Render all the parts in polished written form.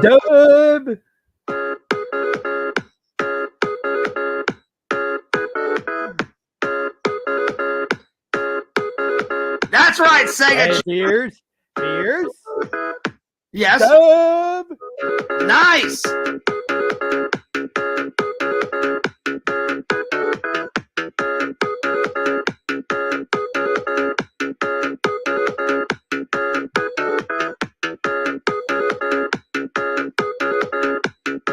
Dub. That's right, Sega. Hey, Pierce. Yes. Dub. Nice.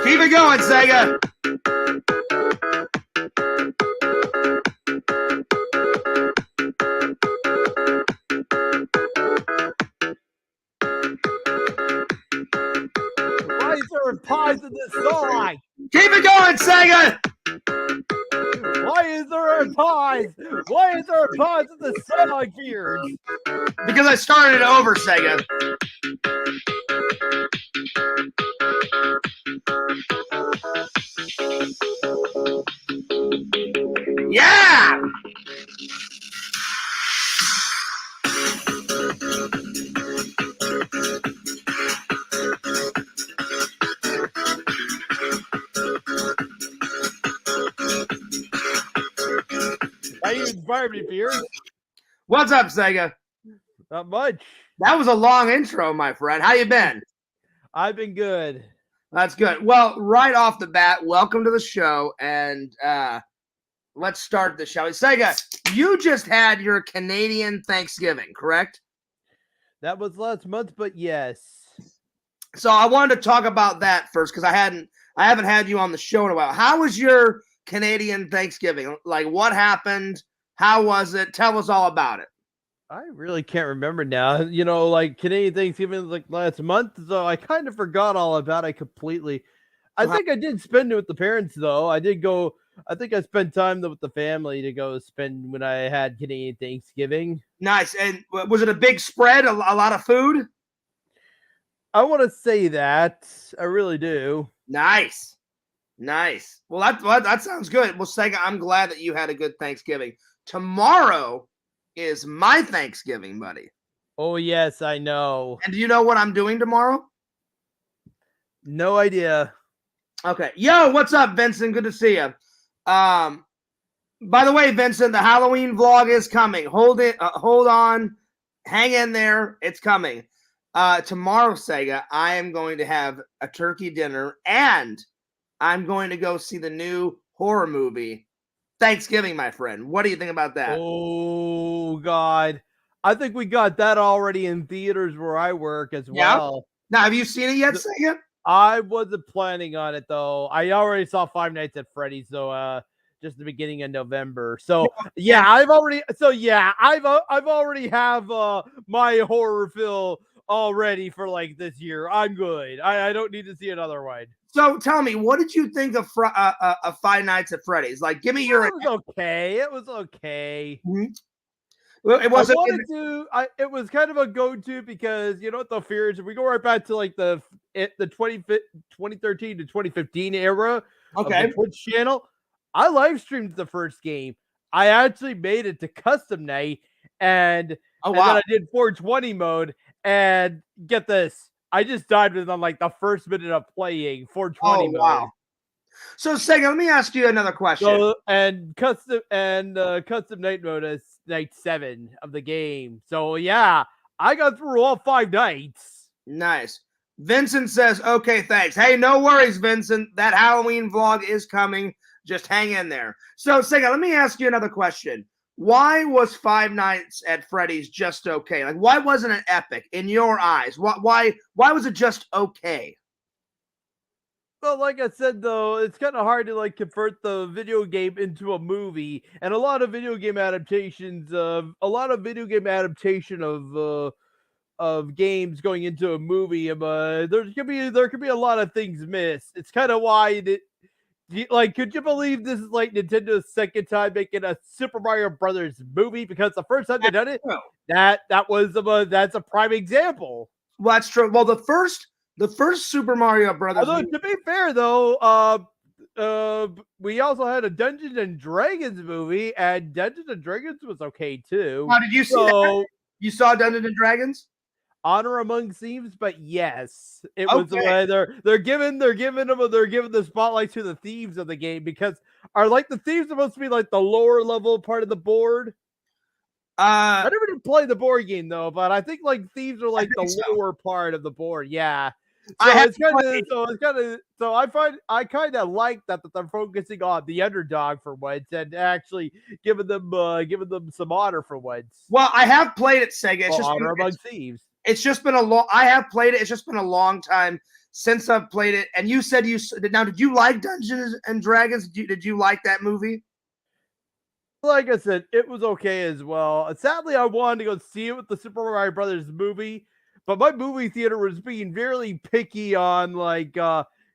Keep it going, Sega. Why is there pies in this song? Keep it going, Sega. Why is there pies? Why is there pies in the song, Pierce? Because I started it over, Sega. Yeah! Why you inspired me, Pierce? What's up, Sega? Not much. That was a long intro, my friend. How you been? I've been good. That's good. Well, right off the bat, welcome to the show, and let's start the show. Sega, you just had your Canadian Thanksgiving, correct? That was last month, but yes. So I wanted to talk about that first because I haven't had you on the show in a while. How was your Canadian Thanksgiving? Like, what happened? How was it? Tell us all about it. I really can't remember now. You know, like Canadian Thanksgiving was like last month, so I kind of forgot all about it completely. I think I did spend it with the parents, though. I did go. I think I spent time with the family to go spend when I had Canadian Thanksgiving. Nice. And was it a big spread? A lot of food? I want to say that. I really do. Nice. Well, that sounds good. Well, Sega, I'm glad that you had a good Thanksgiving. Tomorrow is my Thanksgiving, buddy. Oh, yes, I know. And do you know what I'm doing tomorrow? No idea. Okay. Yo, what's up, Vincent? Good to see you. By the way, Vincent, the Halloween vlog is coming. Hold on. Hang in there. It's coming. Tomorrow, Sega, I am going to have a turkey dinner, and I'm going to go see the new horror movie, Thanksgiving, my friend. What do you think about that? Oh, God. I think we got that already in theaters where I work as well. Now, have you seen it yet, Sega? I wasn't planning on it, though. I already saw Five Nights at Freddy's, so just the beginning of November. So yeah, I've already have my horror film all ready for like this year. I'm good. I don't need to see another one. So tell me, what did you think of Five Nights at Freddy's? Like, give me your. It was okay. It was okay. Mm-hmm. Well, it wasn't. It was kind of a go-to because you know what the fear is. If we go right back to like the 2013 to 2015 era of the Twitch channel, I live streamed the first game. I actually made it to custom night, and then I did 420 mode. And get this, I just died within like the first minute of playing 420 mode. Wow. So Sega, let me ask you another question. So, and custom night mode is night 7 of the game. So yeah, I got through all 5 nights. Nice. Vincent says, okay, thanks. Hey, no worries, Vincent. That Halloween vlog is coming. Just hang in there. So Sega, let me ask you another question. Why was Five Nights at Freddy's just okay? Like, why wasn't it epic in your eyes? Why was it just okay? Well, like I said, though, it's kind of hard to like convert the video game into a movie, and a lot of video game adaptation of games going into a movie, there could be a lot of things missed. It's kind of why could you believe this is like Nintendo's second time making a Super Mario Brothers movie? Because the first time they done it, that's a prime example. Well, that's true. Well, the first Super Mario Brothers. Although to be fair, though, we also had a Dungeons and Dragons movie, and Dungeons and Dragons was okay too. How did you see that? You saw Dungeons and Dragons? Honor Among Thieves, but yes, it was the Okay. way they're giving the spotlight to the thieves of the game because are like the thieves supposed to be like the lower level part of the board? I never did play the board game though, but I think like thieves are I like the think so. lower part of the board. Yeah. I So have it's kind played. of so I kind of like that they're focusing on the underdog for once and actually giving them some honor for once. Well, I have played it, Sega. Well, honor among thieves. It's just been a long. I have played it. It's just been a long time since I've played it. And you said now. Did you like Dungeons and Dragons? Did you like that movie? Like I said, it was okay as well. Sadly, I wanted to go see it with the Super Mario Brothers movie, but my movie theater was being very picky on like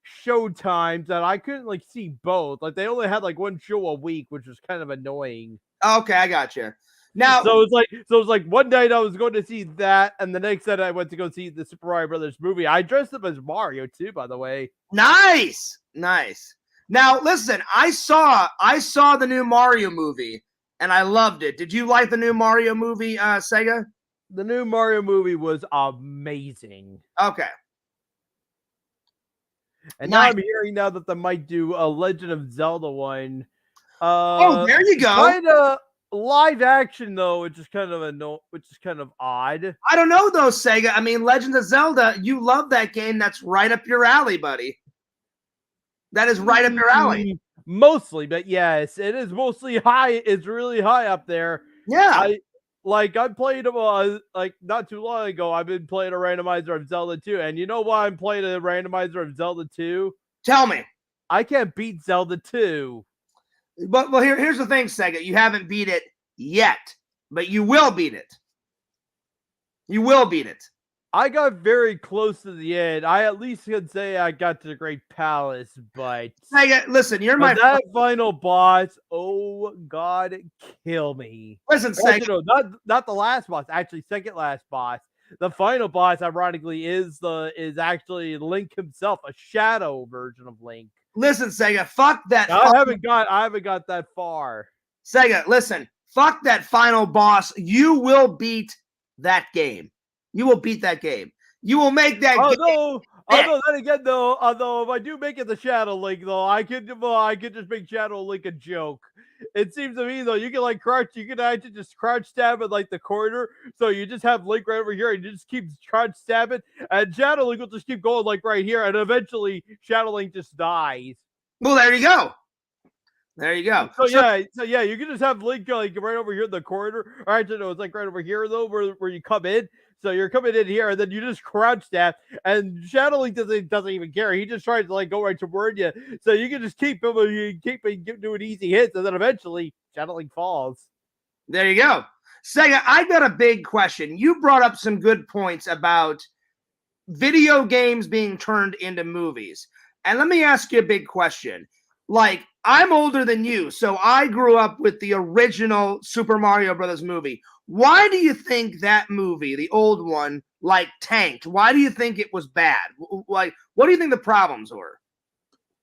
show times that I couldn't like see both. Like they only had like one show a week, which was kind of annoying. Okay, I got you. Now, So it's like one night I was going to see that, and the next night I went to go see the Super Mario Brothers movie. I dressed up as Mario too, by the way. nice. Now, listen. I saw the new Mario movie, and I loved it. Did you like the new Mario movie, Sega? The new Mario movie was amazing. Okay. And Nice. now I'm hearing now that they might do a Legend of Zelda one. Oh, there you go. Kind of live action though, which is kind of odd. I don't know though, Sega. I mean, Legend of Zelda. You love that game. That's right up your alley, buddy. That is right up your alley. Mostly, but yes, it is mostly high. It's really high up there. Yeah. I played like not too long ago. I've been playing a randomizer of Zelda 2, and you know why I'm playing a randomizer of Zelda 2? Tell me. I can't beat Zelda 2. But here's the thing, Sega. You haven't beat it yet, but you will beat it. You will beat it. I got very close to the end. I at least can say I got to the Great Palace, but Sega, listen, you're my that final boss. Oh God, kill me! Listen, Sega. Actually, no, not the last boss. Actually, second last boss. The final boss, ironically, is actually Link himself, a shadow version of Link. Listen, Sega. Fuck that. I haven't got that far. Sega, listen. Fuck that final boss. You will beat that game. You will beat that game. You will make that game. Although then again, although if I do make it the Shadow Link, though, I could just make Shadow Link a joke. It seems to me though, you can actually just crouch stab at like the corner, so you just have Link right over here, and you just keep crouch stabbing, and Shadow Link will just keep going like right here, and eventually Shadow Link just dies. Well, there you go. There you go. So yeah, you can just have Link like right over here in the corner. Or actually, no, it's like right over here though, where you come in. So you're coming in here, and then you just crouch stab, and Shadow Link doesn't even care. He just tries to like go right toward you. So you can just keep doing easy hits, and then eventually Shadow Link falls. There you go. Sega, I got a big question. You brought up some good points about video games being turned into movies. And let me ask you a big question. Like, I'm older than you, so I grew up with the original Super Mario Brothers movie. Why do you think that movie, the old one, like tanked? Why do you think it was bad? Like, what do you think the problems were?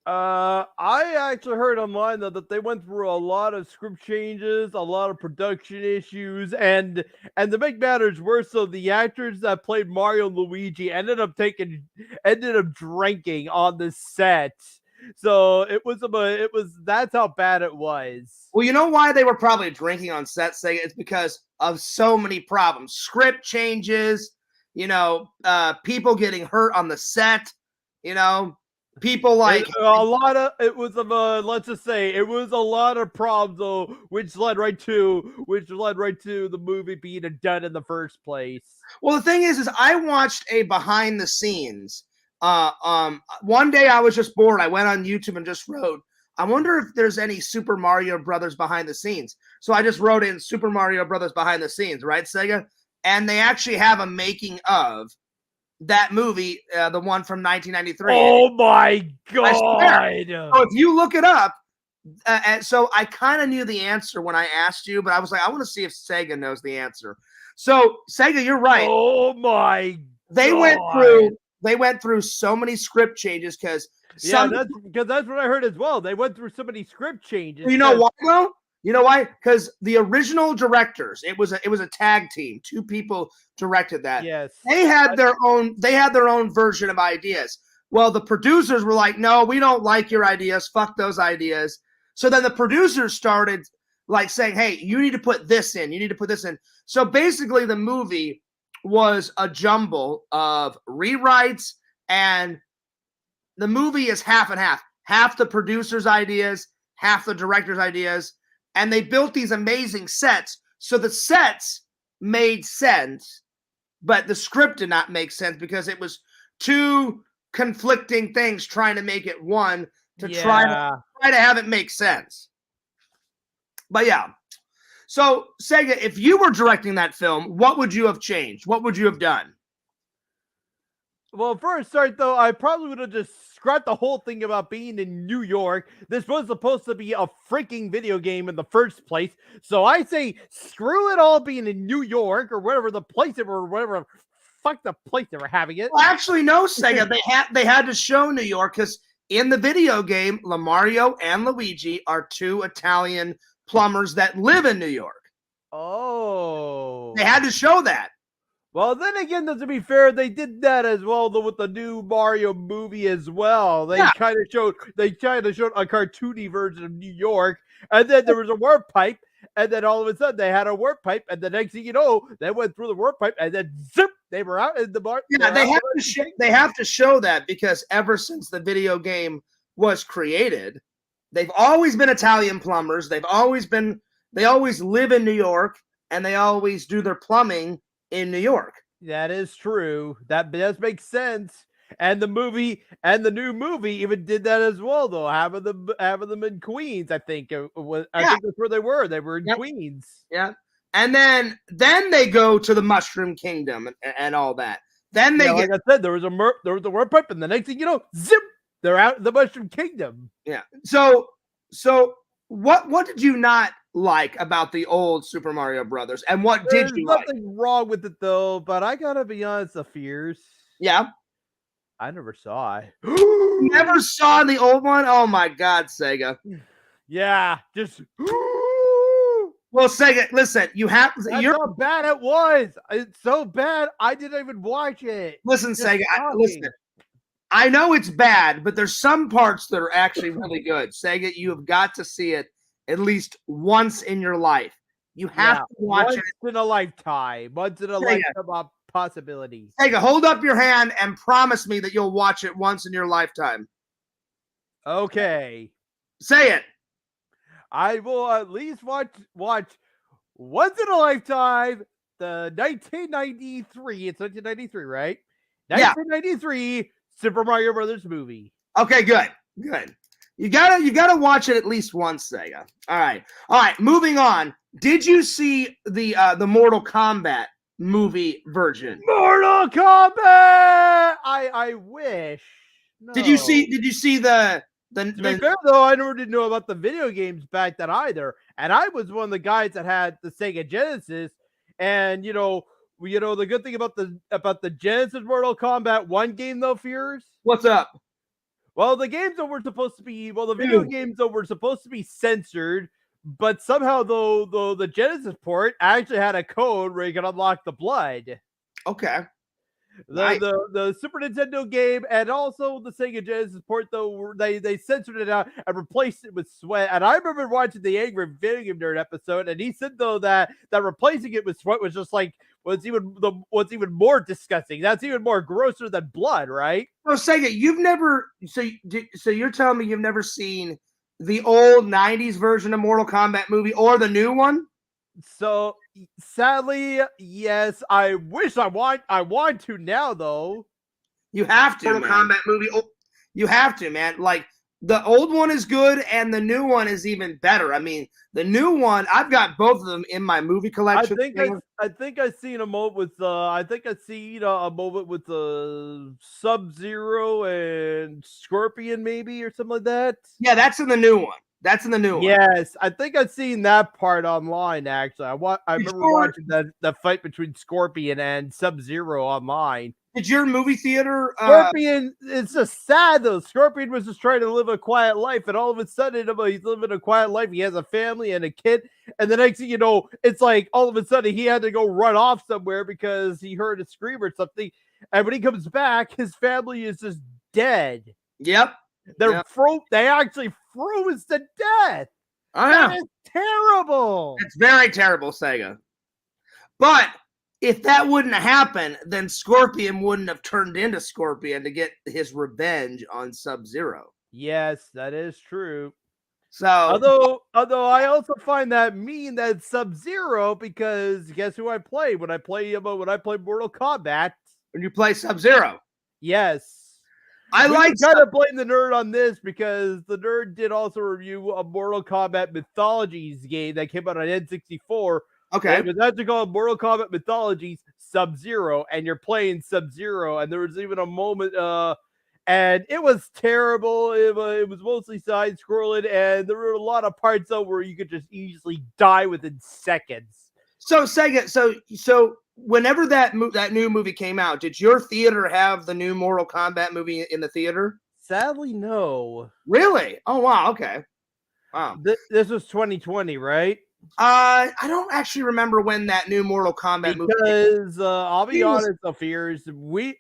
I actually heard online though that they went through a lot of script changes, a lot of production issues, and to make matters worse, so the actors that played Mario and Luigi ended up drinking on the set. So that's how bad it was. Well, you know why they were probably drinking on set, Sega? It's because of so many problems. Script changes, people getting hurt on the set, people like let's just say it was a lot of problems though, which led right to the movie being done in the first place. Well, the thing is I watched a behind the scenes. One day I was just bored. I went on YouTube and just wrote, I wonder if there's any Super Mario Brothers behind the scenes. So I just wrote in Super Mario Brothers behind the scenes, right, Sega? And they actually have a making of that movie, the one from 1993. Oh my God. So if you look it up, so I kind of knew the answer when I asked you, but I was like, I want to see if Sega knows the answer. So Sega, you're right. Oh my God. They went through so many script changes because that's what I heard as well. They went through so many script changes. You know why though? You know why? Because the original directors, it was a tag team. 2 people directed that. Yes. They had their own version of ideas. Well, the producers were like, "No, we don't like your ideas. Fuck those ideas." So then the producers started like saying, "Hey, you need to put this in. You need to put this in." So basically, the movie was a jumble of rewrites, and the movie is half and half. Half the producers' ideas, half the director's ideas. And they built these amazing sets. So the sets made sense, but the script did not make sense because it was 2 conflicting things trying to make it one to try to have it make sense. But yeah. So Sega, if you were directing that film, what would you have changed? What would you have done? Well, first start though, I probably would have just scrapped the whole thing about being in New York. This was supposed to be a freaking video game in the first place. So I say screw it all being in New York or whatever the place it were, whatever fuck the place they were having it. Well, actually, no, Sega. they had to show New York because in the video game, Mario and Luigi are 2 Italian plumbers that live in New York. Oh. They had to show that. Well, then again, to be fair, they did that as well though with the new Mario movie as well. They kind of showed a cartoony version of New York, and then there was a warp pipe, and then all of a sudden they had a warp pipe, and the next thing you know, they went through the warp pipe, and then zip, they were out in the bar. Yeah, they have to show that because ever since the video game was created, they've always been Italian plumbers. They always live in New York, and they always do their plumbing in New York. That is true. That does make sense. And the new movie even did that as well, though. Having them in Queens, I think I think that's where they were. They were in Queens. Yeah, and then they go to the Mushroom Kingdom and all that. Then they like I said, there was a warp pipe, and the next thing you know, zip, they're out in the Mushroom Kingdom. Yeah. So what did you not like about the old Super Mario Brothers, and what did you like? There's nothing wrong with it though, but I gotta be honest, the fears. Yeah. I never saw it. You never saw the old one? Oh my God, Sega. Yeah, just. Well, Sega, listen, That's how bad it was. It's so bad, I didn't even watch it. Listen, Sega, listen. I know it's bad, but there's some parts that are actually really good. Sega, you have got to see it at least once in your life. You have to watch it. Once in a lifetime. Once in a lifetime possibility. Sega, hold up your hand and promise me that you'll watch it once in your lifetime. Okay. Say it. I will at least watch once in a lifetime the 1993. It's 1993, right? 1993 Super Mario Brothers movie. Okay, good. You gotta watch it at least once, Sega. All right. Moving on. Did you see the Mortal Kombat movie version? Mortal Kombat. I wish. No. Did you see the? To be fair, though, I never did know about the video games back then either, and I was one of the guys that had the Sega Genesis, and the good thing about the Genesis Mortal Kombat 1 game though, Fears. What's up? Well, the games that were supposed to be video games though were supposed to be censored, but somehow though the Genesis port actually had a code where you could unlock the blood. Okay. The Super Nintendo game and also the Sega Genesis port though they censored it out and replaced it with sweat. And I remember watching the Angry Video Game Nerd episode, and he said though that replacing it with sweat was just like what's even more disgusting. That's even more grosser than blood, right? Oh, Sega, you've never so you're telling me you've never seen the old 90s version of Mortal Kombat movie or the new one? So sadly, yes. I wish I want to now though. You have to. Mortal Kombat movie. You have to, man. Like the old one is good, and the new one is even better. I mean, the new one. I've got both of them in my movie collection. I think I've seen a moment with a moment with Sub-Zero and Scorpion maybe or something like that. Yeah, that's in the new one. That's in the new one. Yes, I think I've seen that part online. Actually, I remember watching the fight between Scorpion and Sub-Zero online. Did your movie theater? Scorpion, it's just sad though. Scorpion was just trying to live a quiet life, and all of a sudden, he's living a quiet life. He has a family and a kid, and the next thing you know, it's like all of a sudden he had to go run off somewhere because he heard a scream or something. And when he comes back, his family is just dead. Yep. They actually froze to death. Oh, that is terrible. It's very terrible, Sega. But if that wouldn't have happened, then Scorpion wouldn't have turned into Scorpion to get his revenge on Sub-Zero. Yes, that is true. So, although I also find that mean that Sub-Zero, because guess who I play when I play Mortal Kombat? When you play Sub-Zero, yes. I like kind of blame the nerd on this because the nerd did also review a Mortal Kombat Mythologies game that came out on N64. Okay. It was actually called Mortal Kombat Mythologies Sub-Zero, and you're playing Sub-Zero, and there was even a moment, and it was terrible. It was mostly side-scrolling, and there were a lot of parts though where you could just easily die within seconds. So Sega, so whenever that new movie came out, did your theater have the new Mortal Kombat movie in the theater? Sadly, no. Really? Oh wow. Okay. Wow. This was 2020, right? I don't actually remember when that new Mortal Kombat movie came out. Because I'll be honest, Fears,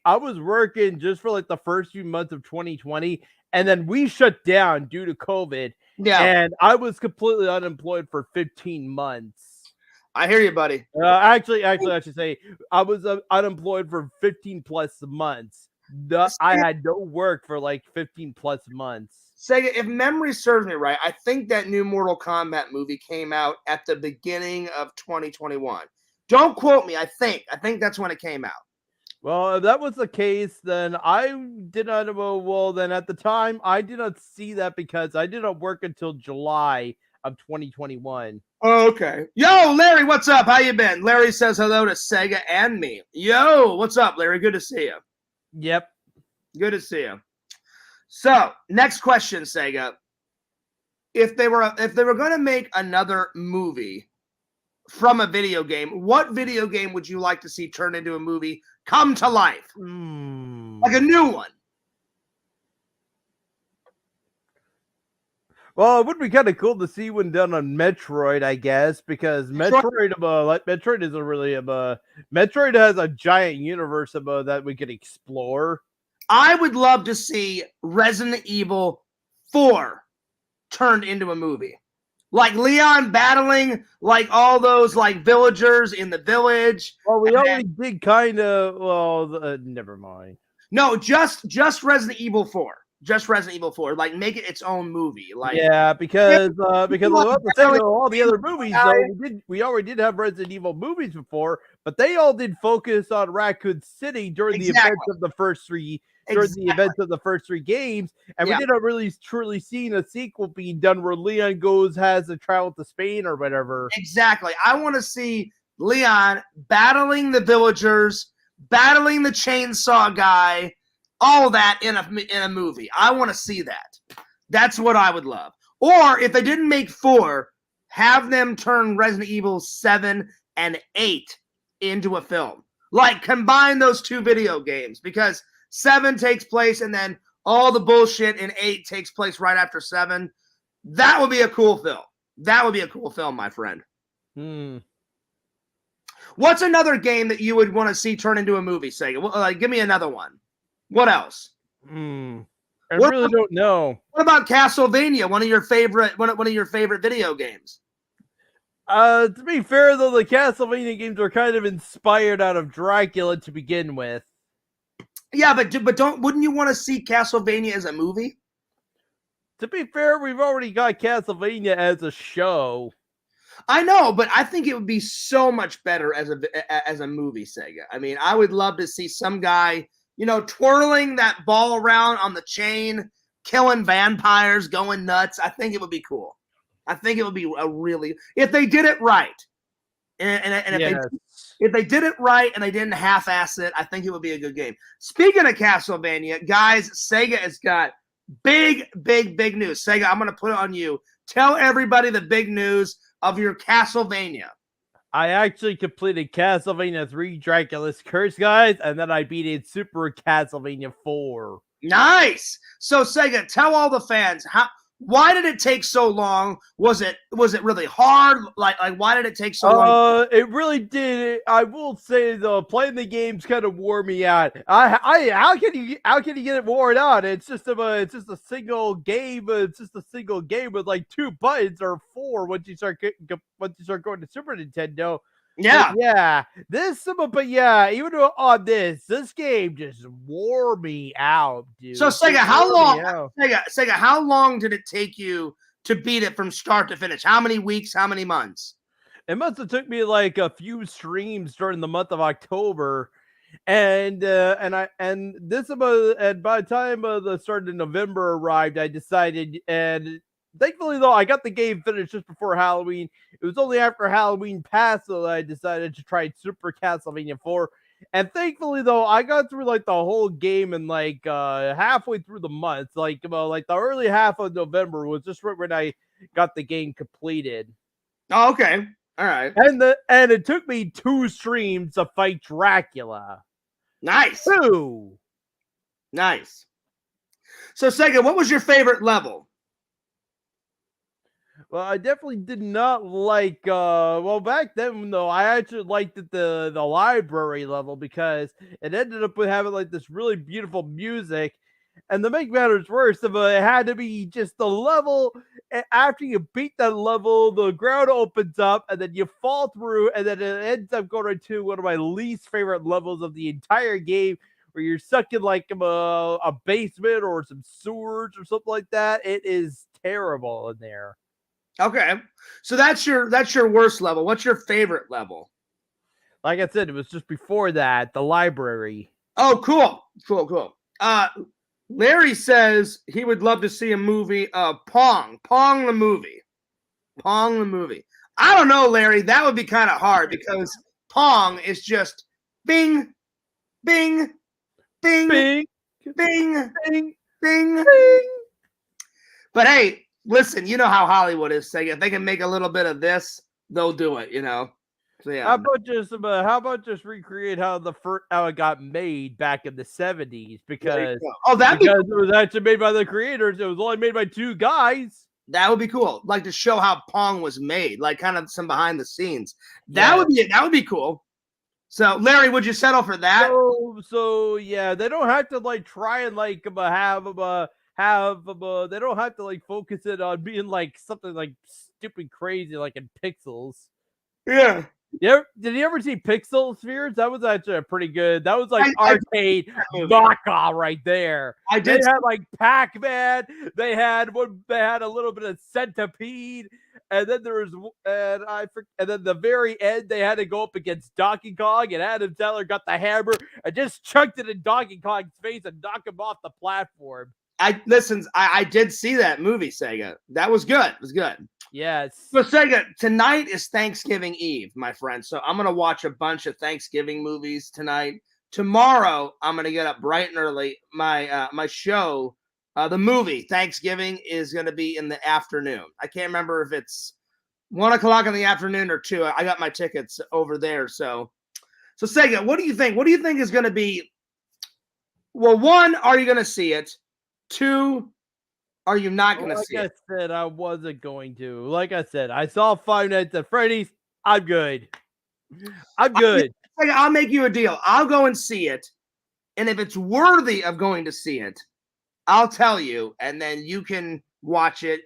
I was working just for like the first few months of 2020, and then we shut down due to COVID. Yeah. And I was completely unemployed for 15 months. I hear you, buddy. Actually, I should say I was unemployed for 15 plus months. I had no work for like 15 plus months. Sega, if memory serves me right, I think that new Mortal Kombat movie came out at the beginning of 2021. Don't quote me. I think that's when it came out. Well, if that was the case, then I did not. Well, then at the time, I did not see that because I did not work until July of 2021. Oh, okay. Yo, Larry, what's up? How you been? Larry says hello to Sega and me. Yo, what's up, Larry? Good to see you. Yep. Good to see you. So, next question, Sega. If they were going to make another movie from a video game, what video game would you like to see turned into a movie come to life? Like a new one. Well, it would be kind of cool to see one done on Metroid, I guess, because Metroid is a really Metroid has a giant universe that we could explore. I would love to see Resident Evil 4 turned into a movie. Like Leon battling like all those like villagers in the village. Well, we already did kind of. Well, never mind. No, just Resident Evil 4. Just Resident Evil 4, like make it its own movie. Like because all the other movies, we already did have Resident Evil movies before, but they all did focus on Raccoon City during the events of the first three games, and we didn't really truly see a sequel being done where Leon has to travel to Spain or whatever. Exactly. I want to see Leon battling the villagers, battling the chainsaw guy. All that in a movie. I want to see that. That's what I would love. Or if they didn't make 4, have them turn Resident Evil 7 and 8 into a film. Like combine those two video games because 7 takes place and then all the bullshit in 8 takes place right after 7. That would be a cool film. That would be a cool film, my friend. What's another game that you would want to see turn into a movie, Sega? Give me another one. What else? I really don't know. What about Castlevania? One of your favorite video games. To be fair, though, the Castlevania games are kind of inspired out of Dracula to begin with. Yeah, but wouldn't you want to see Castlevania as a movie? To be fair, we've already got Castlevania as a show. I know, but I think it would be so much better as a movie, Sega. I mean, I would love to see some guy, twirling that ball around on the chain, killing vampires, going nuts. I think it would be cool. I think it would be if they did it right. And if they did it right and they didn't half-ass it, I think it would be a good game. Speaking of Castlevania, guys, Sega has got big news. Sega, I'm going to put it on you. Tell everybody the big news of your Castlevania. I actually completed Castlevania 3 Dracula's Curse, guys, and then I beat it Super Castlevania 4. Nice. So Sega, tell all the fans why did it take so long? Was it really hard? Like why did it take so long? It really did. I will say though, playing the games kind of wore me out. How can you get it worn out? It's just a single game. It's just a single game with like 2 buttons or 4 once you start going to Super Nintendo. Yeah. But yeah, even on this game just wore me out, dude. So Sega, how long did it take you to beat it from start to finish? How many weeks? How many months? It must have took me like a few streams during the month of October, and by the time the start of November arrived, I decided, and thankfully though, I got the game finished just before Halloween. It was only after Halloween passed that I decided to try Super Castlevania 4. And thankfully though, I got through like the whole game in like halfway through the month. Like the early half of November was just right when I got the game completed. Oh, okay. All right. And it took me 2 streams to fight Dracula. Nice. 2. Nice. So Sega, what was your favorite level? Well, I definitely did not like back then though, I actually liked the library level because it ended up with having like this really beautiful music. And to make matters worse, it had to be just the level. After you beat that level, the ground opens up, and then you fall through, and then it ends up going to one of my least favorite levels of the entire game, where you're stuck in like a basement or some sewers or something like that. It is terrible in there. Okay, so that's your worst level. What's your favorite level? Like I said, it was just before that, the library. Oh, cool. Larry says he would love to see a movie of Pong the movie. I don't know, Larry. That would be kind of hard because Pong is just bing, bing, bing, bing, bing, bing, bing. But hey, listen, you know how Hollywood is saying if they can make a little bit of this, they'll do it, you know. So yeah. How about just recreate how it got made back in the 70s? Because it was actually made by the creators. It was only made by 2 guys. That would be cool. Like to show how Pong was made, like kind of some behind the scenes. That would be cool. So Larry, would you settle for that? So yeah, they don't have to like try and like they don't have to like focus it on being like something like stupid crazy like in Pixels. Yeah. Did you ever see Pixel Spheres? That was actually a pretty good. That was like arcade knockoff right there. I did. They had like Pac-Man. They had a little bit of Centipede, and then there was and then the very end they had to go up against Donkey Kong, and Adam Sandler got the hammer and just chucked it in Donkey Kong's face and knocked him off the platform. I did see that movie, Sega. That was good. It was good. Yes. So Sega, tonight is Thanksgiving Eve, my friend. So I'm gonna watch a bunch of Thanksgiving movies tonight. Tomorrow, I'm gonna get up bright and early. My show, the movie Thanksgiving, is gonna be in the afternoon. I can't remember if it's 1 o'clock in the afternoon or 2. I got my tickets over there. So Sega, what do you think? What do you think is gonna be? Well, 1, are you gonna see it? 2, are you not going to see it? Like I said, I wasn't going to. Like I said, I saw Five Nights at Freddy's. I'm good. I'll make you a deal. I'll go and see it. And if it's worthy of going to see it, I'll tell you. And then you can watch it.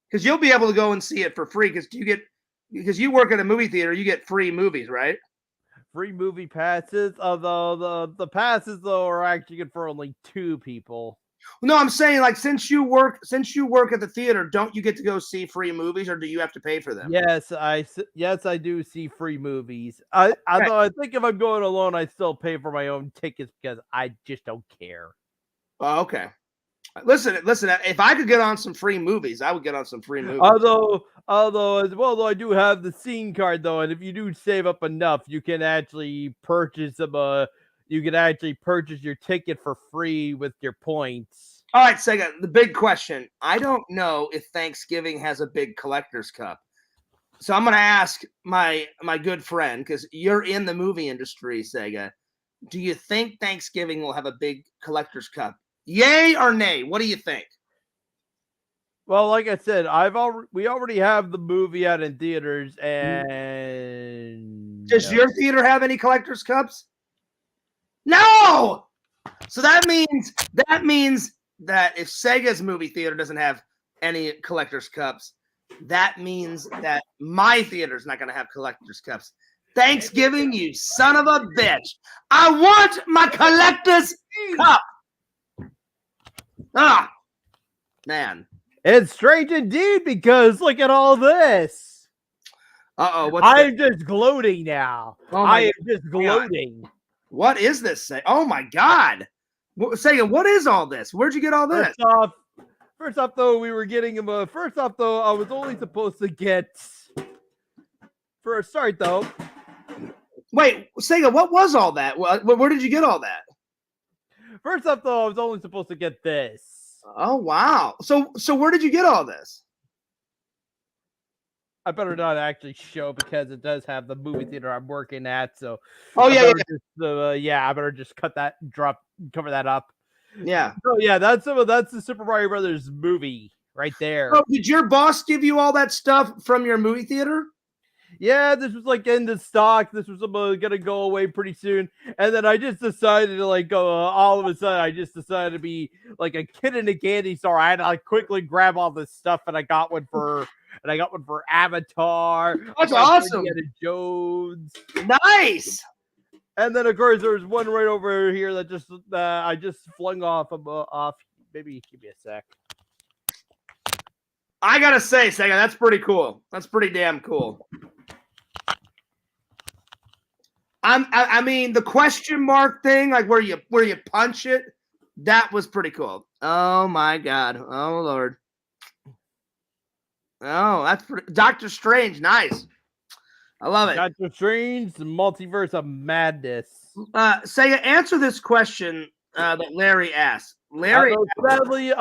Because you'll be able to go and see it for free. Because you work at a movie theater, you get free movies, right? Free movie passes. Although the passes, though, are actually good for only 2 people. No, I'm saying like since you work at the theater, don't you get to go see free movies, or do you have to pay for them? Yes, I do see free movies. Although I think if I'm going alone, I still pay for my own tickets because I just don't care. Oh, okay. Listen. If I could get on some free movies, I would get on some free movies. Although as well, though I do have the scene card though, and if you do save up enough, you can actually purchase them. You can actually purchase your ticket for free with your points. All right, Sega, the big question. I don't know if Thanksgiving has a big collector's cup. So I'm going to ask my good friend, because you're in the movie industry, Sega. Do you think Thanksgiving will have a big collector's cup? Yay or nay? What do you think? Well, like I said, we already have the movie out in theaters, and Does your theater have any collector's cups? No. So that means that if Sega's movie theater doesn't have any collector's cups, that means that my theater's not going to have collector's cups. Thanksgiving, you son of a bitch! I want my collector's cup. Ah, man. It's strange indeed, because look at all this. Uh-oh. I'm just gloating now. Oh I am just gloating. God. What is this? Oh my God. Sega, what is all this? Where'd you get all this? First off, though, we were getting him. First off, though, I was only supposed to get. For a start, though. Wait, Sega, what was all that? Where did you get all that? First off, though, I was only supposed to get this. Oh wow! So where did you get all this? I better not actually show, because it does have the movie theater I'm working at. So, oh yeah, I better just cover that up. Yeah. Oh yeah, that's the Super Mario Brothers movie right there. Oh, did your boss give you all that stuff from your movie theater? Yeah, this was like in the stock. This was gonna go away pretty soon, and then I just decided to like go. All of a sudden, I just decided to be like a kid in a candy store. I had to like quickly grab all this stuff, and I got one for Avatar. That's awesome. Indiana Jones. Nice. And then of course there was one right over here that just I just flung off. Maybe give me a sec. I gotta say, Sega, that's pretty cool. That's pretty damn cool. I mean, the question mark thing, like where you punch it, that was pretty cool. Oh my God. Oh Lord. Oh, that's pretty. Doctor Strange, nice. I love it. Doctor Strange, the multiverse of madness. Sega, answer this question that Larry asked. Larry, sadly,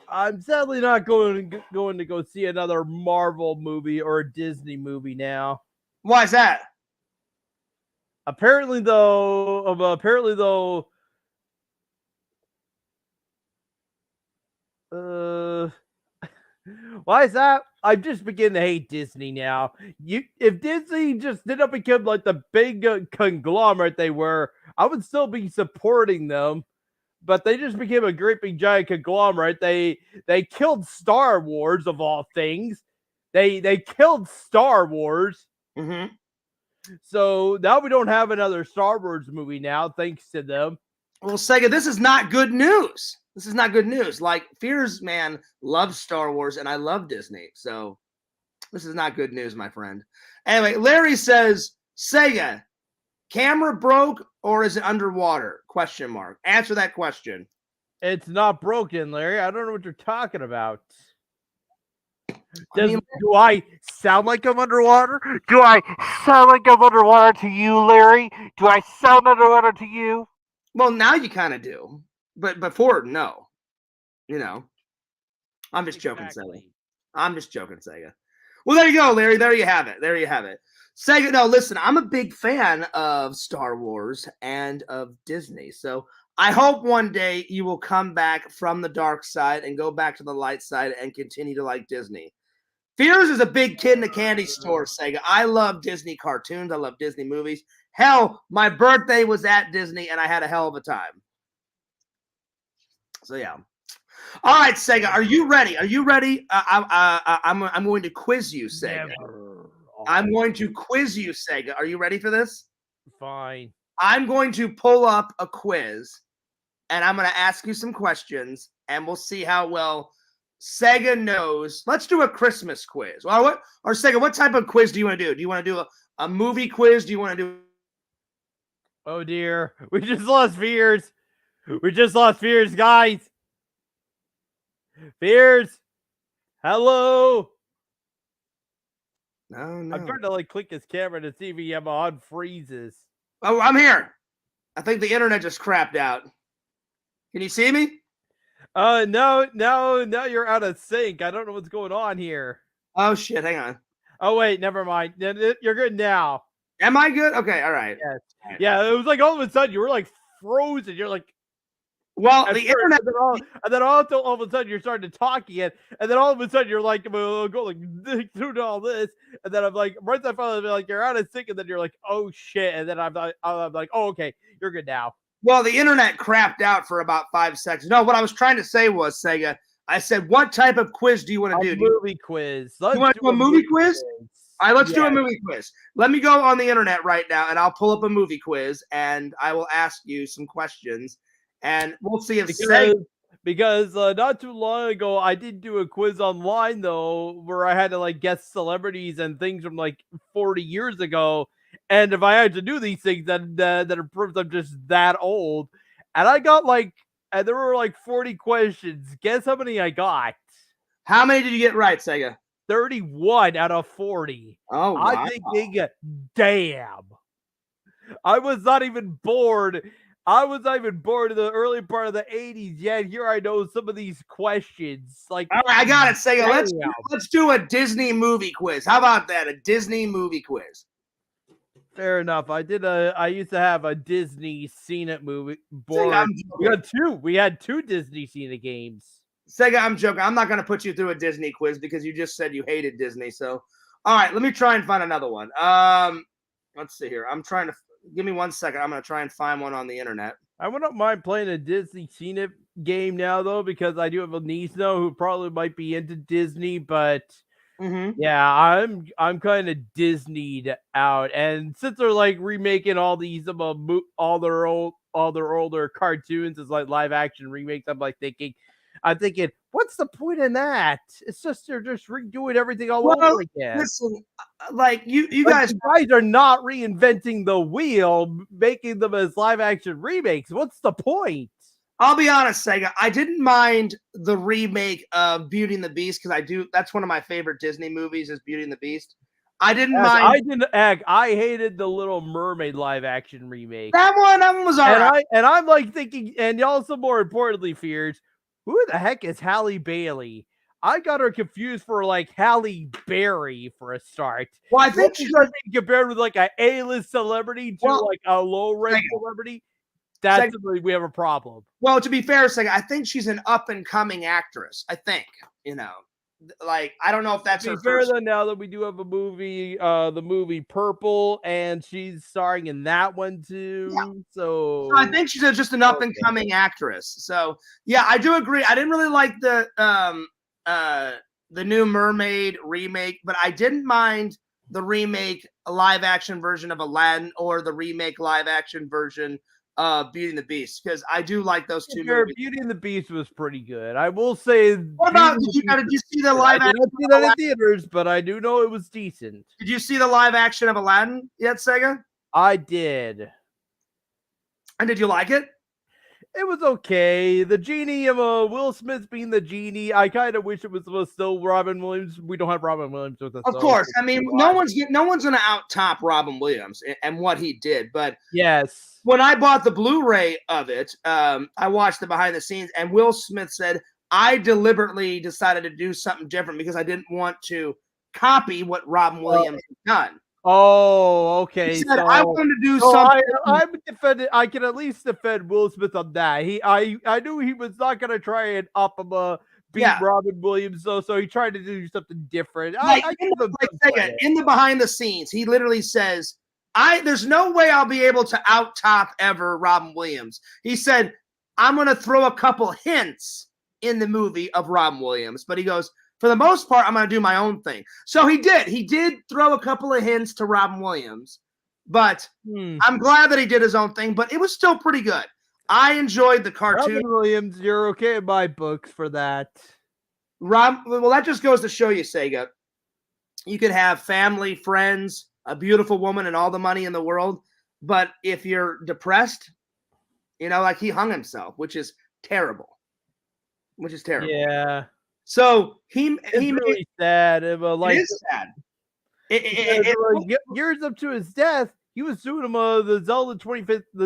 I'm sadly not going to go see another Marvel movie or a Disney movie now. Why is that? Apparently though, why is that? I'm just beginning to hate Disney now. If Disney just did not become like the big conglomerate they were, I would still be supporting them. But they just became a great big giant conglomerate. They killed Star Wars of all things. They killed Star Wars. Mm-hmm. So now we don't have another Star Wars movie now, thanks to them. Well, Sega, this is not good news. This is not good news. Like, Fears Man loves Star Wars, and I love Disney. So this is not good news, my friend. Anyway, Larry says, Sega, camera broke or is it underwater? Question mark. Answer that question. It's not broken, Larry. I don't know what you're talking about. Do I sound like I'm underwater? Do I sound like I'm underwater to you, Larry? Do I sound underwater to you? Well, now you kind of do. But before, no. You know. I'm just joking, Sega. I'm just joking, Sega. Well, there you go, Larry. There you have it. There you have it. Sega, no, listen, I'm a big fan of Star Wars and of Disney. So I hope one day you will come back from the dark side and go back to the light side and continue to like Disney. Fears is a big kid in a candy store, Sega. I love Disney cartoons. I love Disney movies. Hell, my birthday was at Disney and I had a hell of a time. So, yeah. All right, Sega, are you ready? Are you ready? I'm going to quiz you, Sega. I'm going to quiz you, Sega. Are you ready for this? Fine. I'm going to pull up a quiz, and I'm going to ask you some questions, and we'll see how well Sega knows. Let's do a Christmas quiz. Or Sega, what type of quiz do you want to do? Do you want to do a movie quiz? Do you want to do... Oh, dear. We just lost Fears. We just lost Fears, guys. Fears. Hello. No. I'm trying to like click his camera to see if he on freezes. Oh, I'm here. I think the internet just crapped out. Can you see me? Now you're out of sync. I don't know what's going on here. Oh shit! Hang on. Oh wait, never mind. You're good now. Am I good? Okay, all right. Yes. Yeah, it was like all of a sudden you were like frozen. You're like, Well, at the first, internet. and then all of a sudden you're starting to talk again, and then all of a sudden you're like, go like through all this, and then I'm like, right then finally like you're out of sync, and then you're like, oh shit, and then I'm like, oh okay, you're good now. Well, the internet crapped out for about 5 seconds. No, what I was trying to say was, Sega, I said, what type of quiz do you want to do? Movie quiz. You want to do a movie quiz? All right, let's do a movie quiz. Let me go on the internet right now, and I'll pull up a movie quiz, and I will ask you some questions, and we'll see if because not too long ago I did do a quiz online though, where I had to like guess celebrities and things from like 40 years ago. And if I had to do these things, then that proves I'm just that old. And I got like, and there were like 40 questions. Guess how many I got? How many did you get right, Sega? 31 out of 40. Oh, wow. I think, damn. I was not even bored. I was not even born in the early part of the 80s, yet here I know some of these questions. Like, all right, I got it, Sega. Let's do a Disney movie quiz. How about that? A Disney movie quiz. Fair enough. I used to have a Disney Seen It movie board. We had two Disney Seen It games. Sega, I'm joking. I'm not going to put you through a Disney quiz because you just said you hated Disney. So, all right, let me try and find another one. Let's see here. I'm trying to give me 1 second. I'm going to try and find one on the internet. I wouldn't mind playing a Disney Seen It game now, though, because I do have a niece now who probably might be into Disney, but yeah, I'm kind of Disneyed out. And since they're like remaking all these all their older cartoons as like live action remakes, I'm thinking, what's the point in that? It's just they're just redoing everything all over again. Listen, like you guys are not reinventing the wheel, making them as live action remakes. What's the point? I'll be honest, Sega. I didn't mind the remake of Beauty and the Beast because that's one of my favorite Disney movies is Beauty and the Beast. I didn't mind. I hated the Little Mermaid live action remake. That one was all right. And I'm like thinking, and also more importantly, fears. Who the heck is Halle Bailey? I got her confused for like Halle Berry for a start. Well, I think she's being compared with like an A-list celebrity to like a low-rent celebrity. That's we have a problem. Well, to be fair, I think she's an up-and-coming actress. I think, like I don't know if that's her first. Now that we do have a movie, the movie Purple, and she's starring in that one too. Yeah. So I think she's just an up-and-coming actress. So yeah, I do agree. I didn't really like the new Mermaid remake, but I didn't mind the remake live-action version of Aladdin or the remake live-action version Beauty and the Beast, because I do like those two movies. Beauty and the Beast was pretty good. I will say. What about did you see the live action? I didn't see that in theaters, but I do know it was decent. Did you see the live action of Aladdin yet, Sega? I did. And did you like it? It was okay. The genie of Will Smith being the genie, I kind of wish it was still Robin Williams. We don't have Robin Williams with us. Of course. I mean, no one's going to out-top Robin Williams and what he did. But yes, when I bought the Blu-ray of it, I watched the behind the scenes, and Will Smith said, I deliberately decided to do something different because I didn't want to copy what Robin Williams had done. Oh, okay. He said, I wanted to do something. I can at least defend Will Smith on that. I knew he was not going to try and up him beat Robin Williams, so he tried to do something different. In the behind the scenes, he literally says, there's no way I'll be able to out-top ever Robin Williams. He said, I'm going to throw a couple hints in the movie of Robin Williams, but he goes, for the most part, I'm going to do my own thing. So he did. He did throw a couple of hints to Robin Williams, but I'm glad that he did his own thing, but it was still pretty good. I enjoyed the cartoon. Robin Williams, you're okay in my books for that. Well, that just goes to show you, Sega. You could have family, friends, a beautiful woman, and all the money in the world, but if you're depressed, like he hung himself, which is terrible. Yeah. So it's really sad. It is sad. Years up to his death, he was doing them. The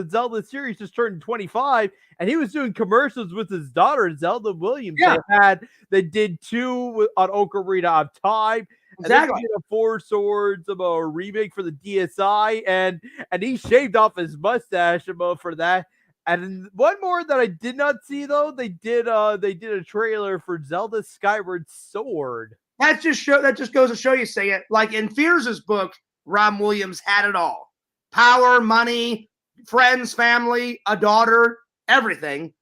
Zelda series just turned 25, and he was doing commercials with his daughter Zelda Williams. Yeah. They did 2 on Ocarina of Time. Exactly. And then he did a Four Swords a remake for the DSi, and he shaved off his mustache for that. And one more that I did not see though, they did a trailer for Zelda Skyward Sword. That just goes to show you, say it. Like in Fears' book, Rob Williams had it all: power, money, friends, family, a daughter, everything,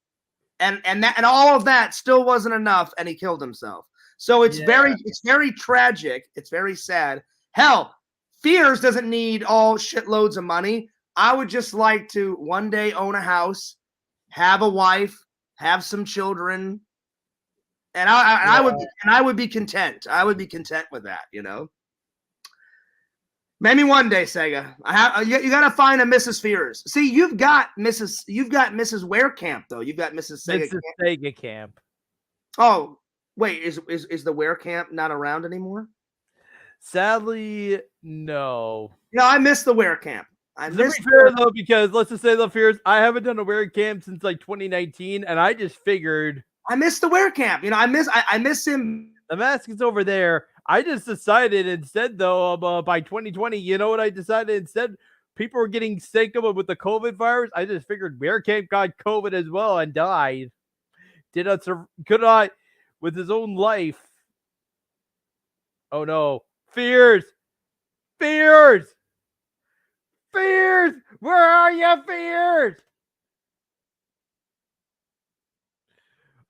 and all of that still wasn't enough, and he killed himself. So it's very tragic. It's very sad. Hell, Fears doesn't need all shitloads of money. I would just like to one day own a house, have a wife, have some children, and I would be content. I would be content with that, you know. Maybe one day, Sega. You got to find a Mrs. Fears. See, you've got Mrs. Werecamp though. You've got Mrs. Sega Camp. Oh, wait, is the Werecamp not around anymore? Sadly, no. No, I miss the Werecamp. To be fair though, because let's just say the Fears, I haven't done a Werecamp since like 2019, and I just figured I miss the Werecamp. You know, I miss him. The mask is over there. I just decided instead, though, by 2020, you know what I decided instead? People were getting sick with the COVID virus. I just figured Werecamp got COVID as well and died. Could not with his own life. Oh no. Fears! Fears! Fears! Where are you, Fears?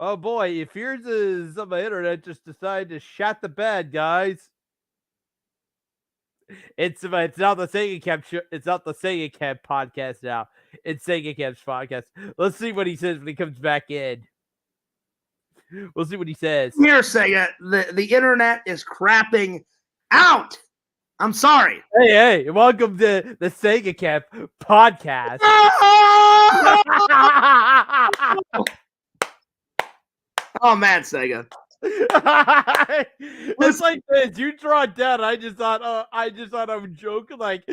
Oh boy, if Fears is on the internet, just decided to shat the bed, guys. It's not the Sega Camp it's not the Sega Camp podcast now. It's Sega Camp's podcast. Let's see what he says when he comes back in. We'll see what he says. Here, Sega, the internet is crapping out. I'm sorry. Hey, welcome to the Sega Camp podcast. Oh man, Sega. It's like this. You draw it down. I just thought I was joking. Like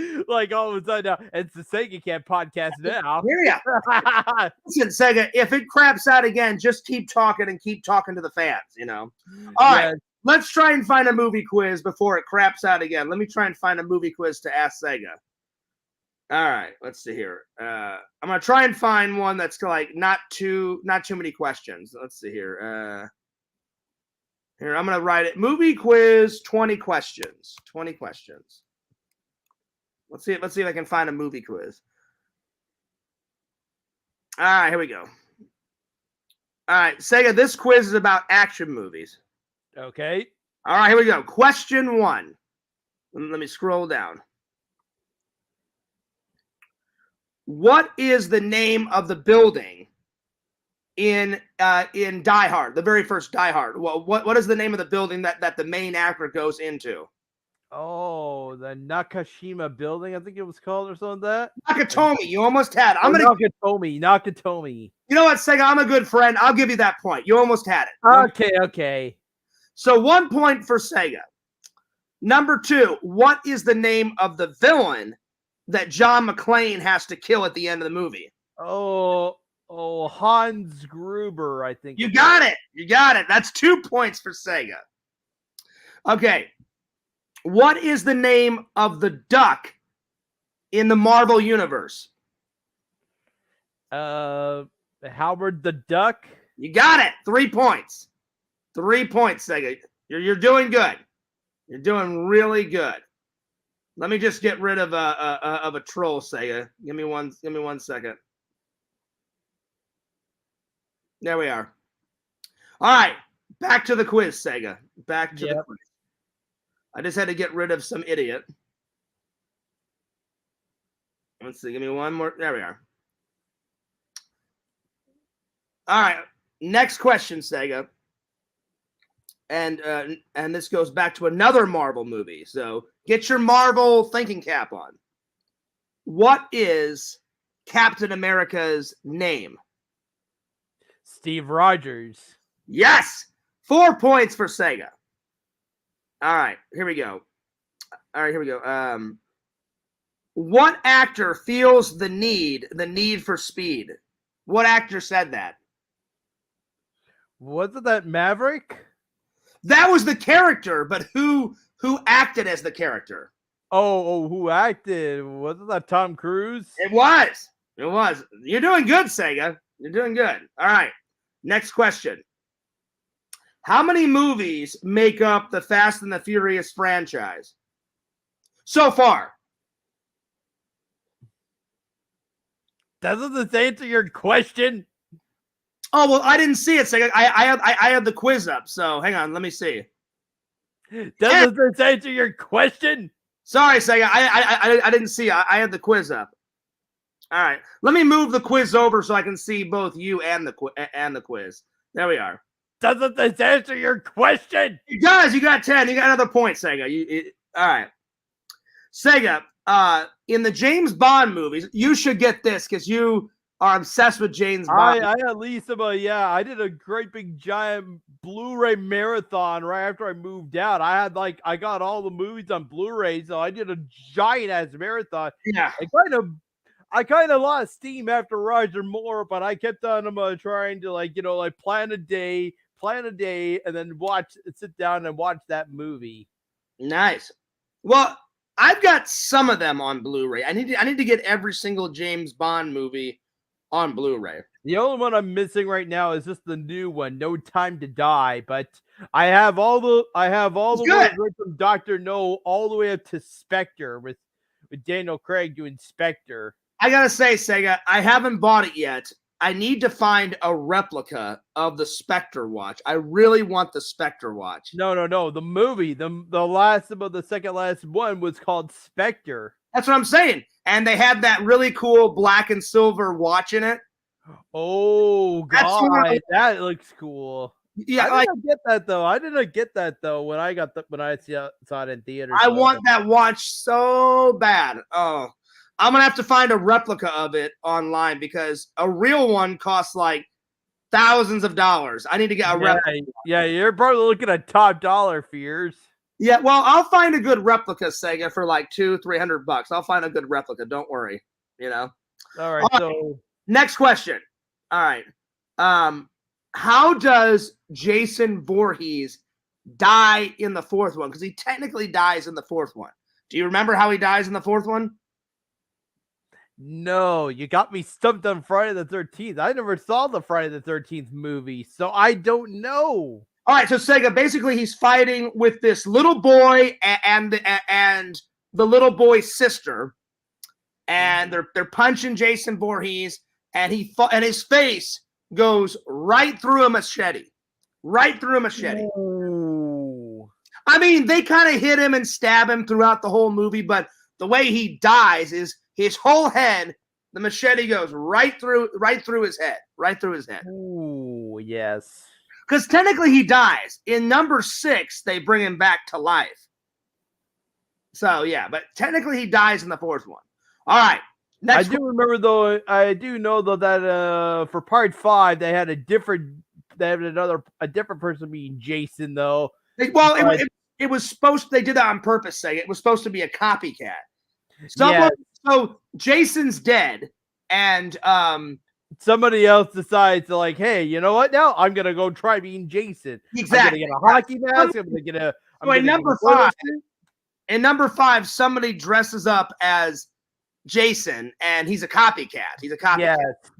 all of a sudden now, it's the Sega Camp podcast now. Hear ya. Listen, Sega, if it craps out again, just keep talking and keep talking to the fans, you know. All right. Let's try and find a movie quiz before it craps out again. Let me try and find a movie quiz to ask Sega. All right, let's see here. I'm gonna try and find one that's like not too many questions. Let's see here. Here, I'm gonna write it. Movie quiz, 20 questions. 20 questions. Let's see if I can find a movie quiz. All right, here we go. All right, Sega, this quiz is about action movies. Okay. All right, here we go. Question 1. Let me scroll down. What is the name of the building in Die Hard, the very first Die Hard? Well, what is the name of the building that the main actor goes into? Oh, the Nakashima building, I think it was called, or something like that. Nakatomi, you almost had it. Nakatomi. You know what, Sega? I'm a good friend. I'll give you that point. You almost had it. Okay. So 1 point for Sega. Number 2, what is the name of the villain that John McClane has to kill at the end of the movie? Oh, Hans Gruber, I think. You got it. That's 2 points for Sega. Okay. What is the name of the duck in the Marvel Universe? Howard the Duck. You got it. 3 points. 3 points, Sega. You're doing good. You're doing really good. Let me just get rid of a troll, Sega. Give me one second. There we are. All right, back to the quiz, Sega. Back to the quiz. I just had to get rid of some idiot. Let's see. Give me one more. There we are. All right. Next question, Sega. And this goes back to another Marvel movie. So get your Marvel thinking cap on. What is Captain America's name? Steve Rogers. Yes! 4 points for Sega. All right, here we go. What actor feels the need for speed? What actor said that? Wasn't that Maverick? That was the character, but who acted as the character? Oh, who acted? Wasn't that Tom Cruise? It was. It was. You're doing good, Sega. You're doing good. All right. Next question. How many movies make up the Fast and the Furious franchise so far? Doesn't this answer your question? Oh, well, I didn't see it, Sega. I had the quiz up, so hang on. Let me see. Doesn't this answer your question? Sorry, Sega. I didn't see. I had the quiz up. All right. Let me move the quiz over so I can see both you and the quiz. There we are. Doesn't this answer your question? It does. You got 10. You got another point, Sega. All right. Sega, in the James Bond movies, you should get this because you are obsessed with James Bond. I at least I did a great big giant Blu-ray marathon right after I moved out. I got all the movies on Blu-ray, so I did a giant ass marathon. Yeah. I kind of lost steam after Roger Moore, but I kept on trying to plan a day, and then sit down and watch that movie. Nice. Well, I've got some of them on Blu-ray. I need to get every single James Bond movie on Blu-ray. The only one I'm missing right now is just the new one, No Time to Die. But I have all the ones right from Dr. No all the way up to Spectre with Daniel Craig doing Spectre. I gotta say, Sega, I haven't bought it yet. I need to find a replica of the Spectre watch. I really want the Spectre watch. No. The movie, the second last one was called Spectre. That's what I'm saying. And they had that really cool black and silver watch in it. Oh, God, that looks cool. Yeah, I didn't get that though. I didn't get that though when I saw it in theater. I want that watch so bad. Oh, I'm gonna have to find a replica of it online because a real one costs like thousands of dollars. I need to get a replica. Yeah, you're probably looking at top dollar fears. Yeah, well, I'll find a good replica, Sega, for like $200-300. I'll find a good replica. Don't worry. All right. So next question. All right. How does Jason Voorhees die in the fourth one? Because he technically dies in the fourth one. Do you remember how he dies in the fourth one? No, you got me stumped on Friday the 13th. I never saw the Friday the 13th movie, so I don't know. All right, so Sega, basically he's fighting with this little boy and the little boy's sister, and they're punching Jason Voorhees, and his face goes right through a machete. Right through a machete. Ooh. I mean, they kind of hit him and stab him throughout the whole movie, but the way he dies is his whole head, the machete goes right through his head. Right through his head. Ooh, yes. Because technically he dies. In number 6, they bring him back to life. So, yeah, but technically he dies in the fourth one. All right. I do remember, though, I do know, though, that for part 5, they had a different person being Jason, though. It was supposed, they did that on purpose, say it was supposed to be a copycat. So Jason's dead, and somebody else decides to hey, you know what? Now I'm gonna go try being Jason. Exactly. I'm gonna get a hockey mask. I'm gonna get a. In number 5, somebody dresses up as Jason, and he's a copycat.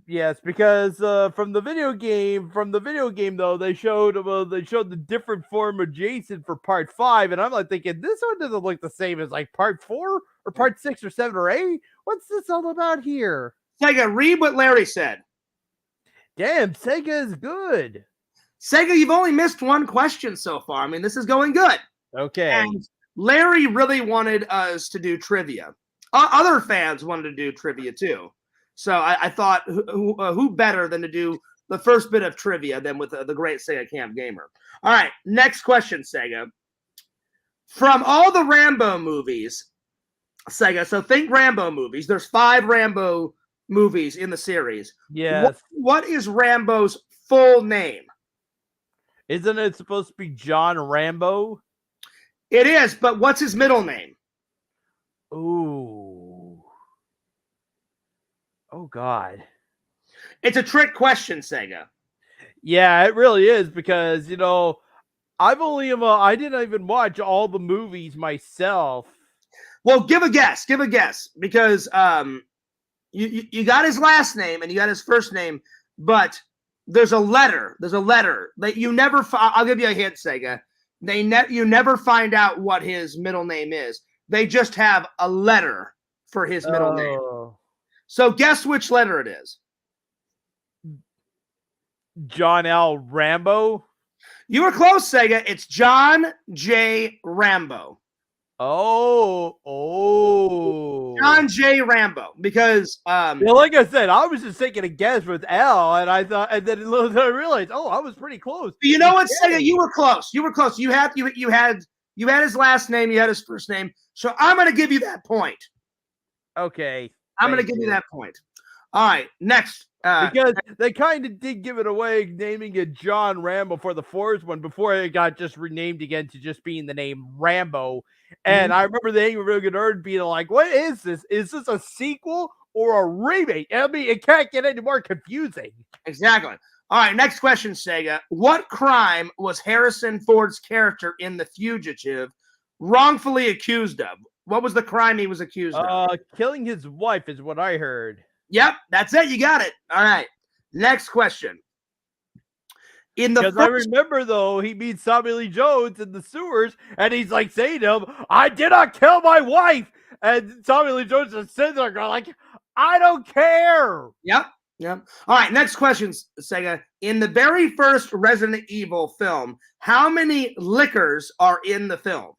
Yes, because from the video game though, they showed the different form of Jason for part 5, and I'm like thinking this one doesn't look the same as like part 4 or part 6 or 7 or 8. What's this all about here? Sega, read what Larry said. Damn, Sega is good. Sega, you've only missed one question so far. I mean, this is going good. Okay. And Larry really wanted us to do trivia. Other fans wanted to do trivia too. So I thought, who better than to do the first bit of trivia than with the great Sega Camp Gamer? All right, next question, Sega. From all the Rambo movies, Sega, so think Rambo movies. There's 5 Rambo movies in the series. Yes. What is Rambo's full name? Isn't it supposed to be John Rambo? It is, but what's his middle name? Ooh. Oh God. It's a trick question, Sega. Yeah, it really is because I didn't even watch all the movies myself. Well, give a guess. Give a guess because you got his last name and you got his first name, but there's a letter. There's a letter that you never. I'll give you a hint, Sega. You never find out what his middle name is. They just have a letter for his middle name. So guess which letter it is. John L. Rambo. You were close, Sega. It's John J. Rambo. Oh. John J. Rambo. Because like I said, I was just taking a guess with L, and I thought, and then I realized, I was pretty close. You know what, Sega? You were close. You were close. You had his last name. You had his first name. So I'm going to give you that point. Okay. I'm going to give you that point. All right. Next. Because they kind of did give it away, naming it John Rambo for the fourth one before it got just renamed again to just being the name Rambo. And I remember the Angry Really Good Nerd being like, what is this? Is this a sequel or a remake? I mean, it can't get any more confusing. Exactly. All right, next question, Sega. What crime was Harrison Ford's character in The Fugitive wrongfully accused of? What was the crime he was accused of? Killing his wife is what I heard. Yep, that's it. You got it. All right. Next question. Because I remember, though, he meets Tommy Lee Jones in the sewers, and he's like saying to him, I did not kill my wife. And Tommy Lee Jones is sitting there going like, I don't care. Yep. All right, next question, Sega. In the very first Resident Evil film, how many liquors are in the film?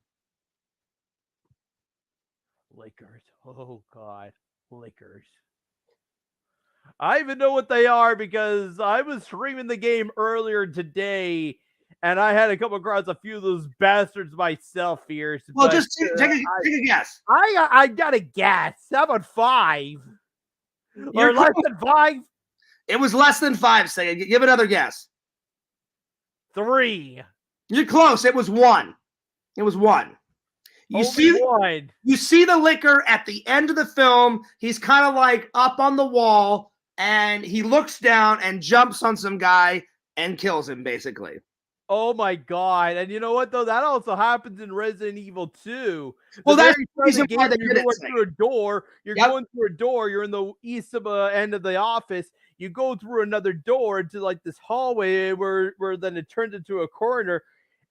Liquors. Oh, God. Liquors. I even know what they are because I was streaming the game earlier today, and I had to come across a few of those bastards myself here. Well, just take a guess. I got a guess. How about 5? Or less than 5? It was less than 5, Sega. Give another guess. 3. You're close. It was 1. It was 1. You see the liquor at the end of the film. He's kind of like up on the wall, and he looks down and jumps on some guy and kills him, basically. Oh my God. And you know what, though? That also happens in Resident Evil 2. Well, that's the reason why they did it. Through a door. You're going through a door. You're in the east end of the office. You go through another door into like this hallway where then it turns into a corner.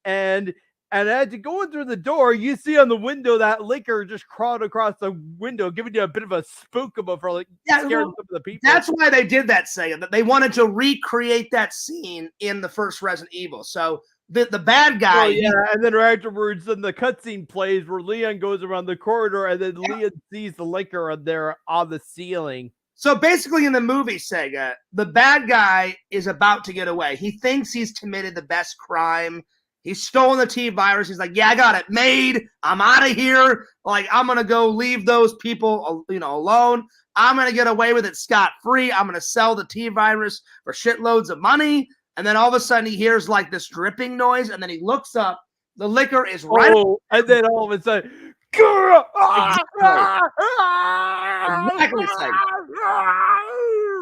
And as you're going through the door, you see on the window that liquor just crawled across the window, giving you a bit of a spook for like scaring some of the people. That's why they did that, Sega. That they wanted to recreate that scene in the first Resident Evil. So the bad guy. And then right afterwards, then the cutscene plays where Leon goes around the corridor, and then Leon sees the liquor there on the ceiling. So basically, in the movie, Sega, the bad guy is about to get away. He thinks he's committed the best crime. He's stolen the T-virus. He's like, yeah, I got it made. I'm out of here. Like, I'm going to go leave those people, alone. I'm going to get away with it scot-free. I'm going to sell the T-virus for shitloads of money. And then all of a sudden he hears like this dripping noise. And then he looks up. The liquor is right. And then all of a sudden, exactly,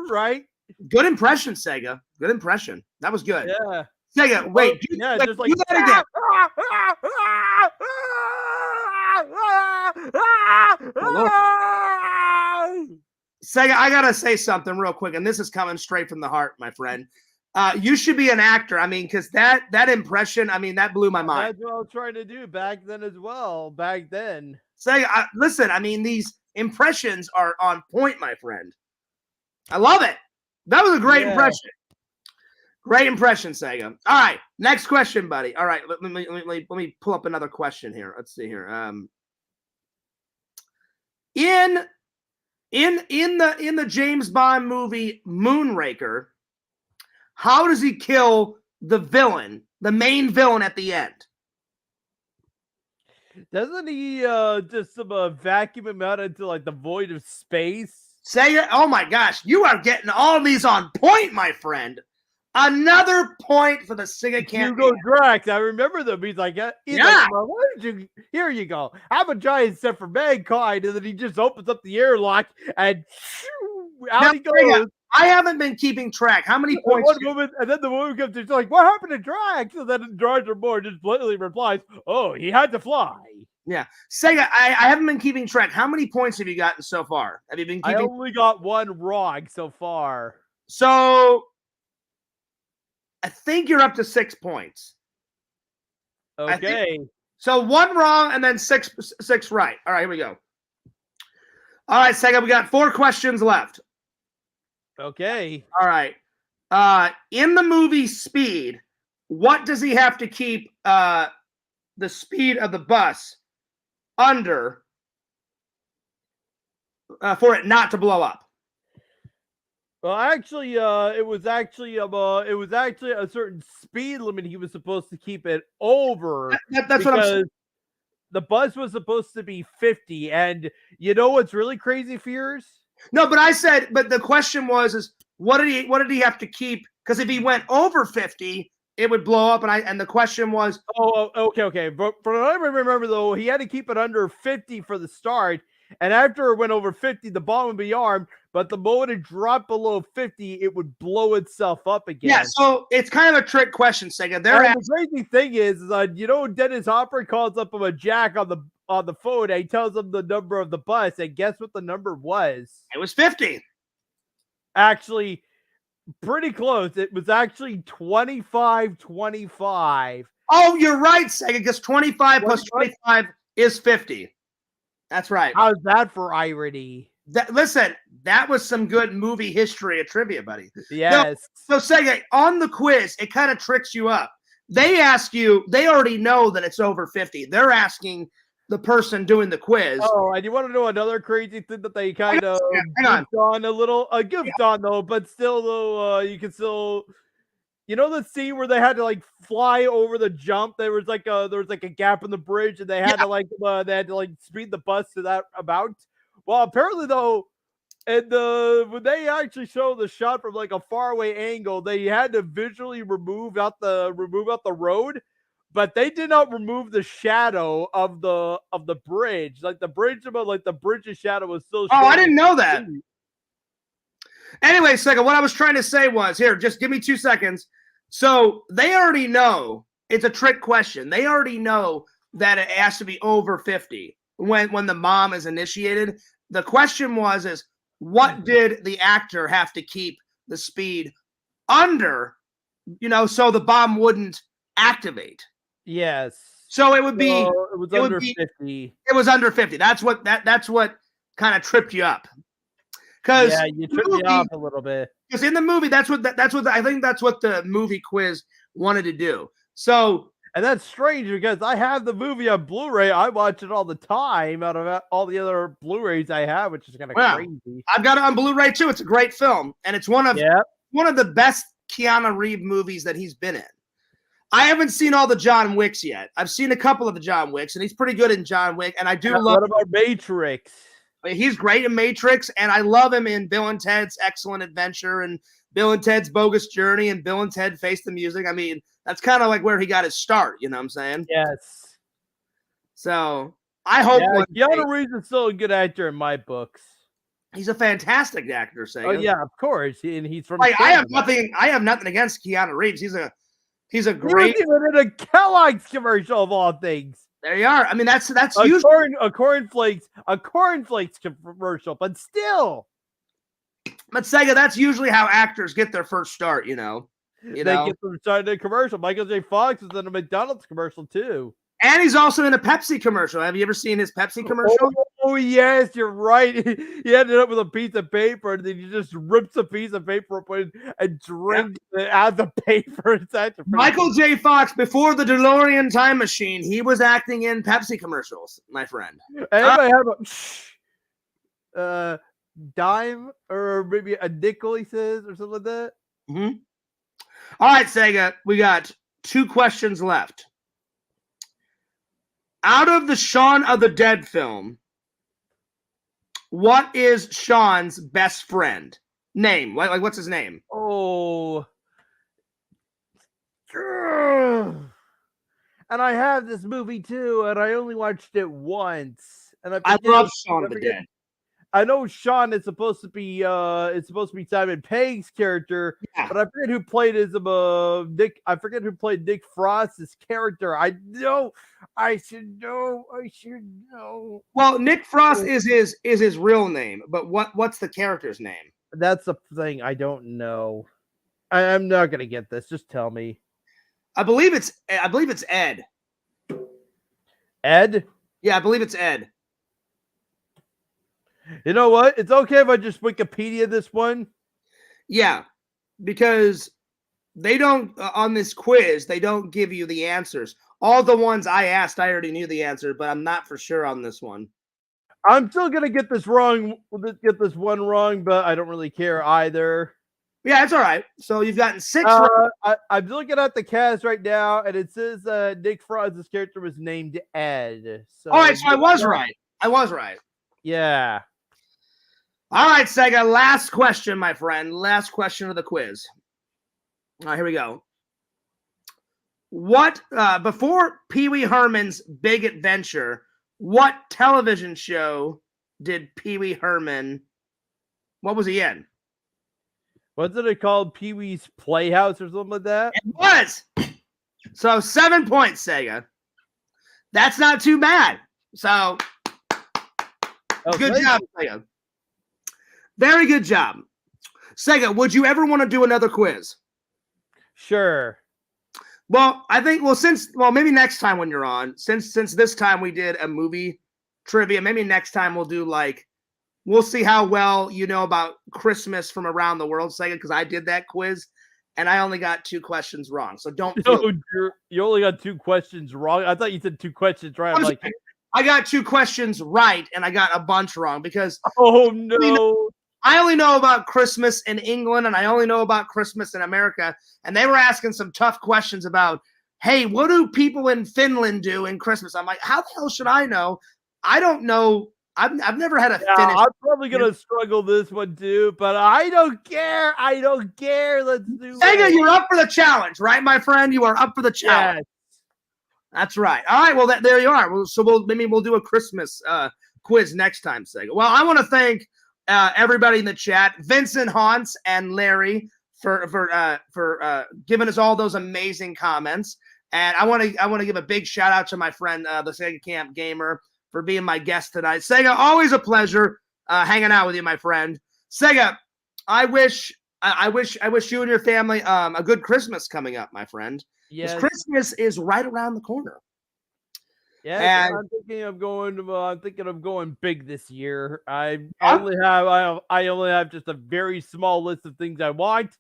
right? Good impression, Sega. Good impression. That was good. Yeah. Sega, wait. Just like do that again. Sega, I gotta say something real quick, and this is coming straight from the heart, my friend. You should be an actor. I mean, because that impression, I mean, that blew my mind. That's what I was trying to do back then as well. Back then. Sega, listen, I mean, these impressions are on point, my friend. I love it. That was a great impression. Great impression, Sega. All right, next question, buddy. All right, let me pull up another question here. Let's see here. In the James Bond movie Moonraker, how does he kill the villain, the main villain at the end? Doesn't he just vacuum him out into like the void of space? Sega, oh my gosh, you are getting all these on point, my friend. Another point for the Sega campaign. Hugo Drax, I remember them. He's like, like, why did you? Here you go. Have a giant set for mankind, and then he just opens up the airlock and out he goes. I haven't been keeping track. How many points? And then the woman comes in, like, what happened to Drax? And then Roger Moore just blatantly replies, oh, he had to fly. Yeah. Sega, I haven't been keeping track. How many points have you gotten so far? Have you been keeping? I only got one wrong so far. So I think you're up to 6 points. Okay. So 1 wrong and then six right. All right, here we go. All right, Sega, we got 4 questions left. Okay. All right. In the movie Speed, what does he have to keep the speed of the bus under for it not to blow up? Well, actually, it was actually a certain speed limit he was supposed to keep it over. That's what I'm saying. The bus was supposed to be 50, and you know what's really crazy, Fears? No, but the question was what did he have to keep? Because if he went over 50, it would blow up. And the question was, okay. But from what I remember, though, he had to keep it under 50 for the start, and after it went over 50, the bomb would be armed. But the moment it dropped below 50, it would blow itself up again. Yeah, so it's kind of a trick question, Sega. The crazy thing is Dennis Hopper calls up him a Jack on the phone, and he tells him the number of the bus, and guess what the number was? It was 50. Actually, pretty close. It was actually 25. Oh, you're right, Sega, because 25 plus 25 is 50. That's right. How's that for irony? Listen, that was some good movie history of trivia, buddy. Yes. So Sega, on the quiz, it kind of tricks you up. They ask you, they already know that it's over 50. They're asking the person doing the quiz. Oh, and you want to know another crazy thing that they kind of goofed on a little? Goofed on, though, but still, though, you can still... You know the scene where they had to like fly over the jump? There was like a gap in the bridge, and they had to speed the bus to that amount. Well, apparently though, and when they actually show the shot from like a faraway angle, they had to visually remove out the road, but they did not remove the shadow of the bridge. Like the bridge's shadow was still. Oh, I didn't know that. Anyway, Sega, what I was trying to say was, here, just give me 2 seconds. So they already know it's a trick question. They already know that it has to be over 50 when the bomb is initiated. The question is what did the actor have to keep the speed under, so the bomb wouldn't activate? Yes. So it would be it was under 50. It was under 50. That's what kind of tripped you up. Yeah, you tripped me off a little bit. Because in the movie, that's what I think that's what the movie quiz wanted to do. So, and that's strange because I have the movie on Blu-ray. I watch it all the time out of all the other Blu-rays I have, which is kind of crazy. I've got it on Blu-ray too. It's a great film, and it's one of the best Keanu Reeves movies that he's been in. I haven't seen all the John Wicks yet. I've seen a couple of the John Wicks, and he's pretty good in John Wick. And I do love. What about Matrix? He's great in Matrix, and I love him in Bill and Ted's Excellent Adventure and Bill and Ted's Bogus Journey and Bill and Ted Face the Music. I mean, that's kind of like where he got his start, you know what I'm saying? Yes. So, I hope... Keanu Reeves is still a good actor in my books. He's a fantastic actor, Sega. Oh, yeah, of course. And he's from... I have nothing against Keanu Reeves. He's a great... He was even in a Kellogg's commercial of all things. There you are. I mean, that's usually a cornflakes commercial, but still. But Sega, that's usually how actors get their first start. They get their start in a commercial. Michael J. Fox was in a McDonald's commercial too, and he's also in a Pepsi commercial. Have you ever seen his Pepsi commercial? Oh yes, you're right. He ended up with a piece of paper, and then he just rips a piece of paper up and drinks it out of the paper. Michael J. Fox, before the DeLorean time machine, he was acting in Pepsi commercials, my friend. Anybody have a dime or maybe a nickel, he says, or something like that? Mm-hmm. All right, Sega, we got 2 questions left. Out of the Shaun of the Dead film, what is Shaun's best friend? Name. Like what's his name? Oh. And I have this movie too, and I only watched it once. And I love Shaun of the Dead. I know Sean is supposed to be Simon Pegg's character, Yeah. but I forget who played his Nick. I forget who played Nick Frost's character. I know. I should know. I should know. Well, Nick Frost is his real name, but what's the character's name? That's the thing. I don't know. I'm not gonna get this. Just tell me. I believe it's Ed. Ed? Yeah, I believe it's Ed. You know what? It's okay if I just Wikipedia this one. Yeah, because they don't on this quiz, they don't give you the answers. All the ones I asked, I already knew the answer, but I'm not for sure on this one. I'm still gonna get this wrong. Get this one wrong, but I don't really care either. Yeah, it's all right. So you've gotten 6 right. I'm looking at the cast right now, and it says Nick Frost's character was named Ed. So, all right, so I was right. I was right. Yeah. All right, Sega. Last question, my friend. Last question of the quiz. All right, here we go. What before Pee-wee Herman's Big Adventure? What television show did Pee-wee Herman? What was he in? Wasn't it called Pee-wee's Playhouse or something like that? It was. So 7 points, Sega. That's not too bad. So good job, Sega. Very good job. Sega, would you ever want to do another quiz? Sure. Well, I think maybe next time when you're on, since this time we did a movie trivia, maybe next time we'll see how well you know about Christmas from around the world, Sega, because I did that quiz and I only got 2 questions wrong. So don't feel you only got 2 questions wrong. I thought you said 2 questions right. I'm like, I got 2 questions right and I got a bunch wrong because oh no. I only know about Christmas in England and I only know about Christmas in America. And they were asking some tough questions about, hey, what do people in Finland do in Christmas? I'm like, how the hell should I know? I don't know. I've never had a Finnish. I'm probably gonna struggle this one too, but I don't care. I don't care. Let's do Sega, it. you're up for the challenge, right, my friend? You are up for the challenge. Yes. That's right. All right. Well, there you are. So we'll do a Christmas quiz next time, Sega. Well, I want to thank everybody in the chat, Vincent, Hans, and Larry for giving us all those amazing comments. And I want to give a big shout out to my friend, the Sega Camp Gamer, for being my guest tonight. Sega, always a pleasure hanging out with you, my friend. Sega, I wish you and your family a good Christmas coming up, my friend. Yes. Christmas is right around the corner. Yeah, I'm thinking of going big this year. I only have just a very small list of things I want.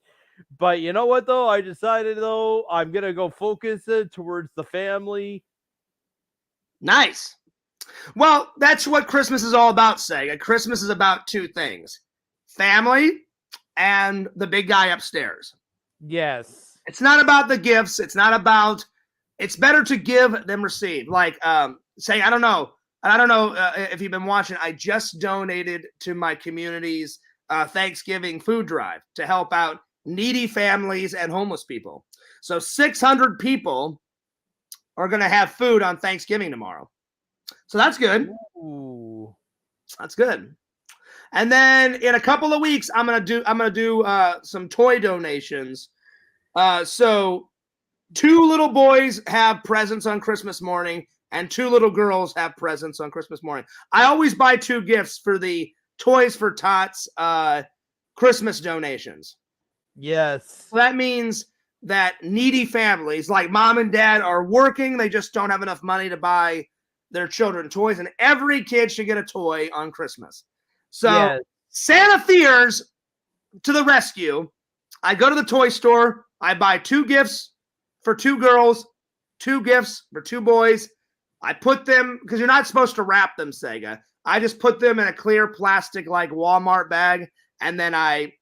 But you know what though? I decided though I'm gonna go focus it towards the family. Nice. Well, that's what Christmas is all about, Sega. Christmas is about 2 things: family and the big guy upstairs. Yes. It's not about the gifts. It's better to give than receive. Like, say, I don't know if you've been watching. I just donated to my community's Thanksgiving food drive to help out needy families and homeless people. So 600 people are going to have food on Thanksgiving tomorrow. So that's good. Ooh. That's good. And then in a couple of weeks, I'm gonna do some toy donations. So 2 little boys have presents on Christmas morning, and 2 little girls have presents on Christmas morning. I always buy 2 gifts for the Toys for Tots Christmas donations. Yes. So that means that needy families, like mom and dad, are working. They just don't have enough money to buy their children toys, and every kid should get a toy on Christmas. So yes. Santa Fears to the rescue. I go to the toy store. I buy 2 gifts for 2 girls, 2 gifts for 2 boys. I put them, because you're not supposed to wrap them, Sega. I just put them in a clear plastic like Walmart bag, and then I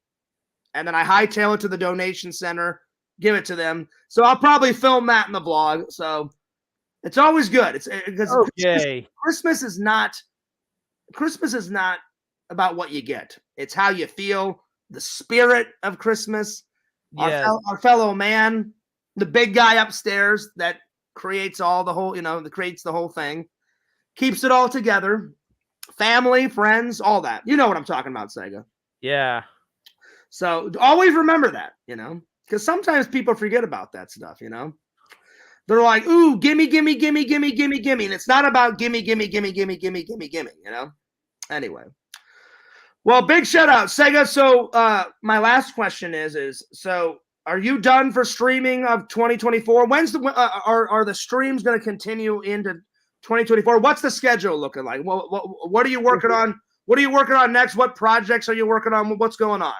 hightail it to the donation center, give it to them. So I'll probably film that in the vlog. So it's always good. It's because okay. Christmas is not about what you get. It's how you feel, the spirit of Christmas. Yes. Our fellow man, the big guy upstairs that creates all the whole, that creates the whole thing, keeps it all together. family, friends, all that. You know what I'm talking about, Sega. Yeah. So always remember that, because sometimes people forget about that stuff, They're like, ooh, gimme, gimme, gimme, gimme, gimme, gimme. And it's not about gimme, gimme, gimme, gimme, gimme, gimme, gimme, Anyway. Well, big shout out, Sega. So my last question is so are you done for streaming of 2024? When's are the streams going to continue into 2024? What's the schedule looking like? What are you working on? What are you working on next? What projects are you working on? What's going on?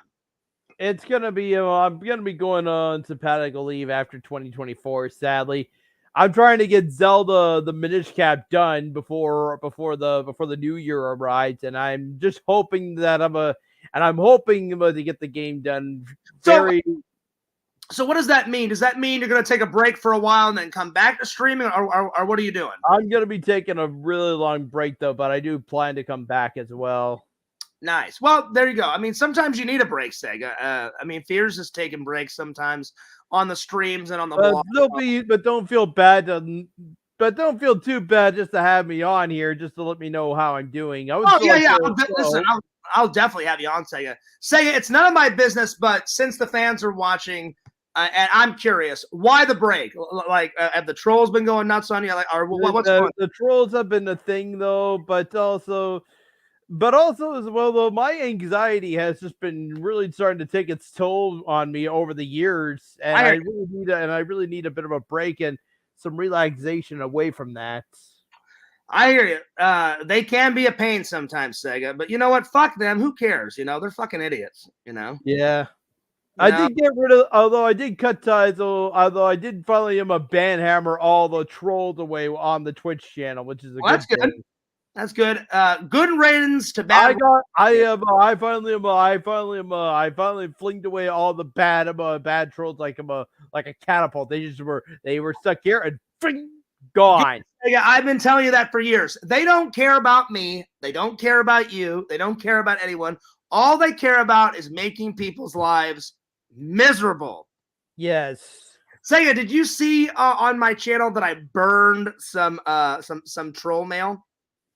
It's gonna be. I'm gonna be going on sabbatical leave after 2024. Sadly, I'm trying to get Zelda the Minish Cap done before the new year arrives, and I'm just hoping that I'm hoping to get the game done very. So what does that mean? Does that mean you're going to take a break for a while and then come back to streaming, or what are you doing? I'm gonna be taking a really long break though, but I do plan to come back as well. Nice. Well, there you go. I mean, sometimes you need a break, Sega. I mean, Fears is taking breaks sometimes on the streams and on the vlog. But don't feel bad. But don't feel too bad just to have me on here, just to let me know how I'm doing. Listen, I'll definitely have you on, Sega. Sega, it's none of my business, but since the fans are watching, and I'm curious, why the break? Like, have the trolls been going nuts on you? Like, or what's going on? The trolls have been a thing though, but also as well though, my anxiety has just been really starting to take its toll on me over the years, and I really need a bit of a break and some relaxation away from that. I hear you. They can be a pain sometimes, Sega, but you know what? Fuck them. Who cares? They're fucking idiots. Yeah. I did get rid of, although I did cut ties, although I did finally banhammer all the trolls away on the Twitch channel, which is that's good. Thing. That's good. Good riddance to bad. I finally flinged away all the bad trolls like a catapult. They were stuck here and fling gone. Yeah, I've been telling you that for years. They don't care about me. They don't care about you. They don't care about anyone. All they care about is making people's lives miserable. Yes. Sega, did you see on my channel that I burned some troll mail?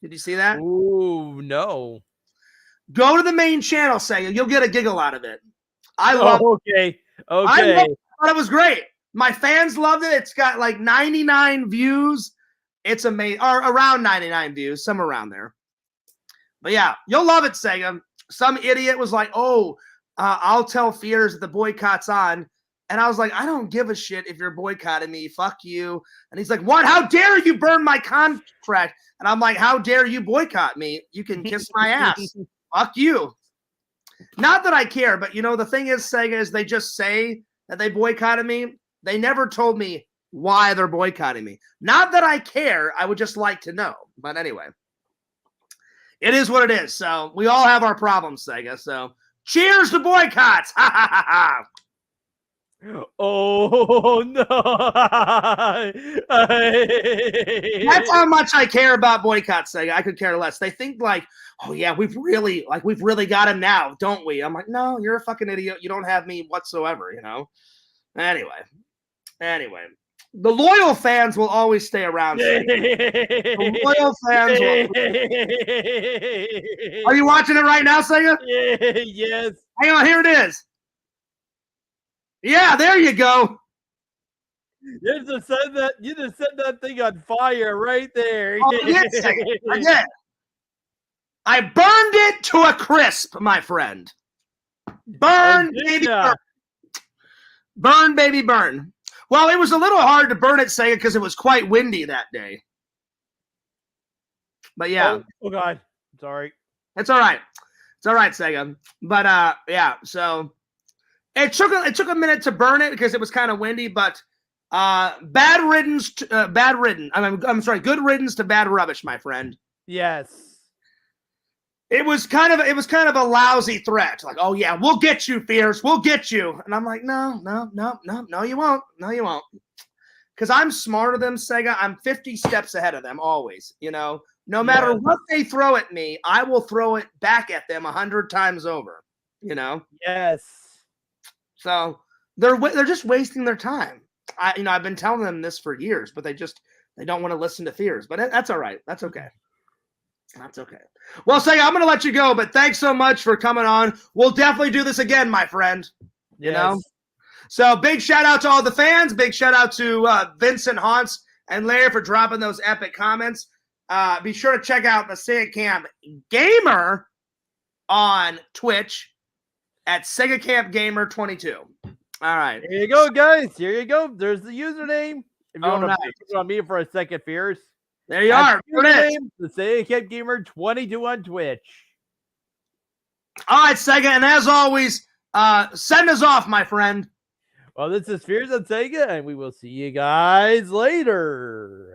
Did you see that? Ooh, no. Go to the main channel, Sega. You'll get a giggle out of it. Okay. I thought it was great. My fans loved it. It's got like 99 views. It's amazing. Or around 99 views, somewhere around there. But yeah, you'll love it, Sega. Some idiot was like, I'll tell Fears that the boycott's on. And I was like, I don't give a shit if you're boycotting me. Fuck you. And he's like, what? How dare you burn my contract? And I'm like, how dare you boycott me? You can kiss my ass. Fuck you. Not that I care, but the thing is, Sega, is they just say that they boycotted me. They never told me why they're boycotting me. Not that I care. I would just like to know. But anyway, it is what it is. So we all have our problems, Sega. So cheers to boycotts. Ha ha ha ha. Oh no. That's how much I care about boycotts, Sega. I could care less. They think like, oh yeah, we've really got him now, don't we? I'm like, no, you're a fucking idiot. You don't have me whatsoever, Anyway. The loyal fans will always stay around. The loyal fans will... Are you watching it right now, Sega? Yes. Hang on, here it is. Yeah, there you go. You just set that thing on fire right there. Oh, yes, I did. I burned it to a crisp, my friend. Burn, baby, burn. Burn, baby, burn. Well, it was a little hard to burn it, Sega, because it was quite windy that day. But yeah. Oh God. Sorry. It's all right. It's all right, Sega. But yeah, so it took a minute to burn it because it was kind of windy, but good riddance to bad rubbish, my friend. Yes. It was kind of a lousy threat. Like, oh yeah, we'll get you, Fierce. We'll get you. And I'm like, no, you won't. No, you won't. Because I'm smarter than Sega. I'm 50 steps ahead of them always. No matter what they throw at me, I will throw it back at them 100 times over. Yes. So they're just wasting their time. I've been telling them this for years, but they don't want to listen to Fears. But that's all right. That's okay. That's okay. Well, Sega, I'm going to let you go, but thanks so much for coming on. We'll definitely do this again, my friend. You know? So big shout out to all the fans. Big shout out to Vincent, Hans, and Larry for dropping those epic comments. Be sure to check out the Sega Camp Gamer on Twitch at Sega Camp Gamer 22. All right. Here you go, guys. Here you go. There's the username. If you want to nice. put it on me for a second, Fierce. There you are. The Sega Camp Gamer 22 on Twitch. All right, Sega, and as always, send us off, my friend. Well, this is Fierce on Sega, and we will see you guys later.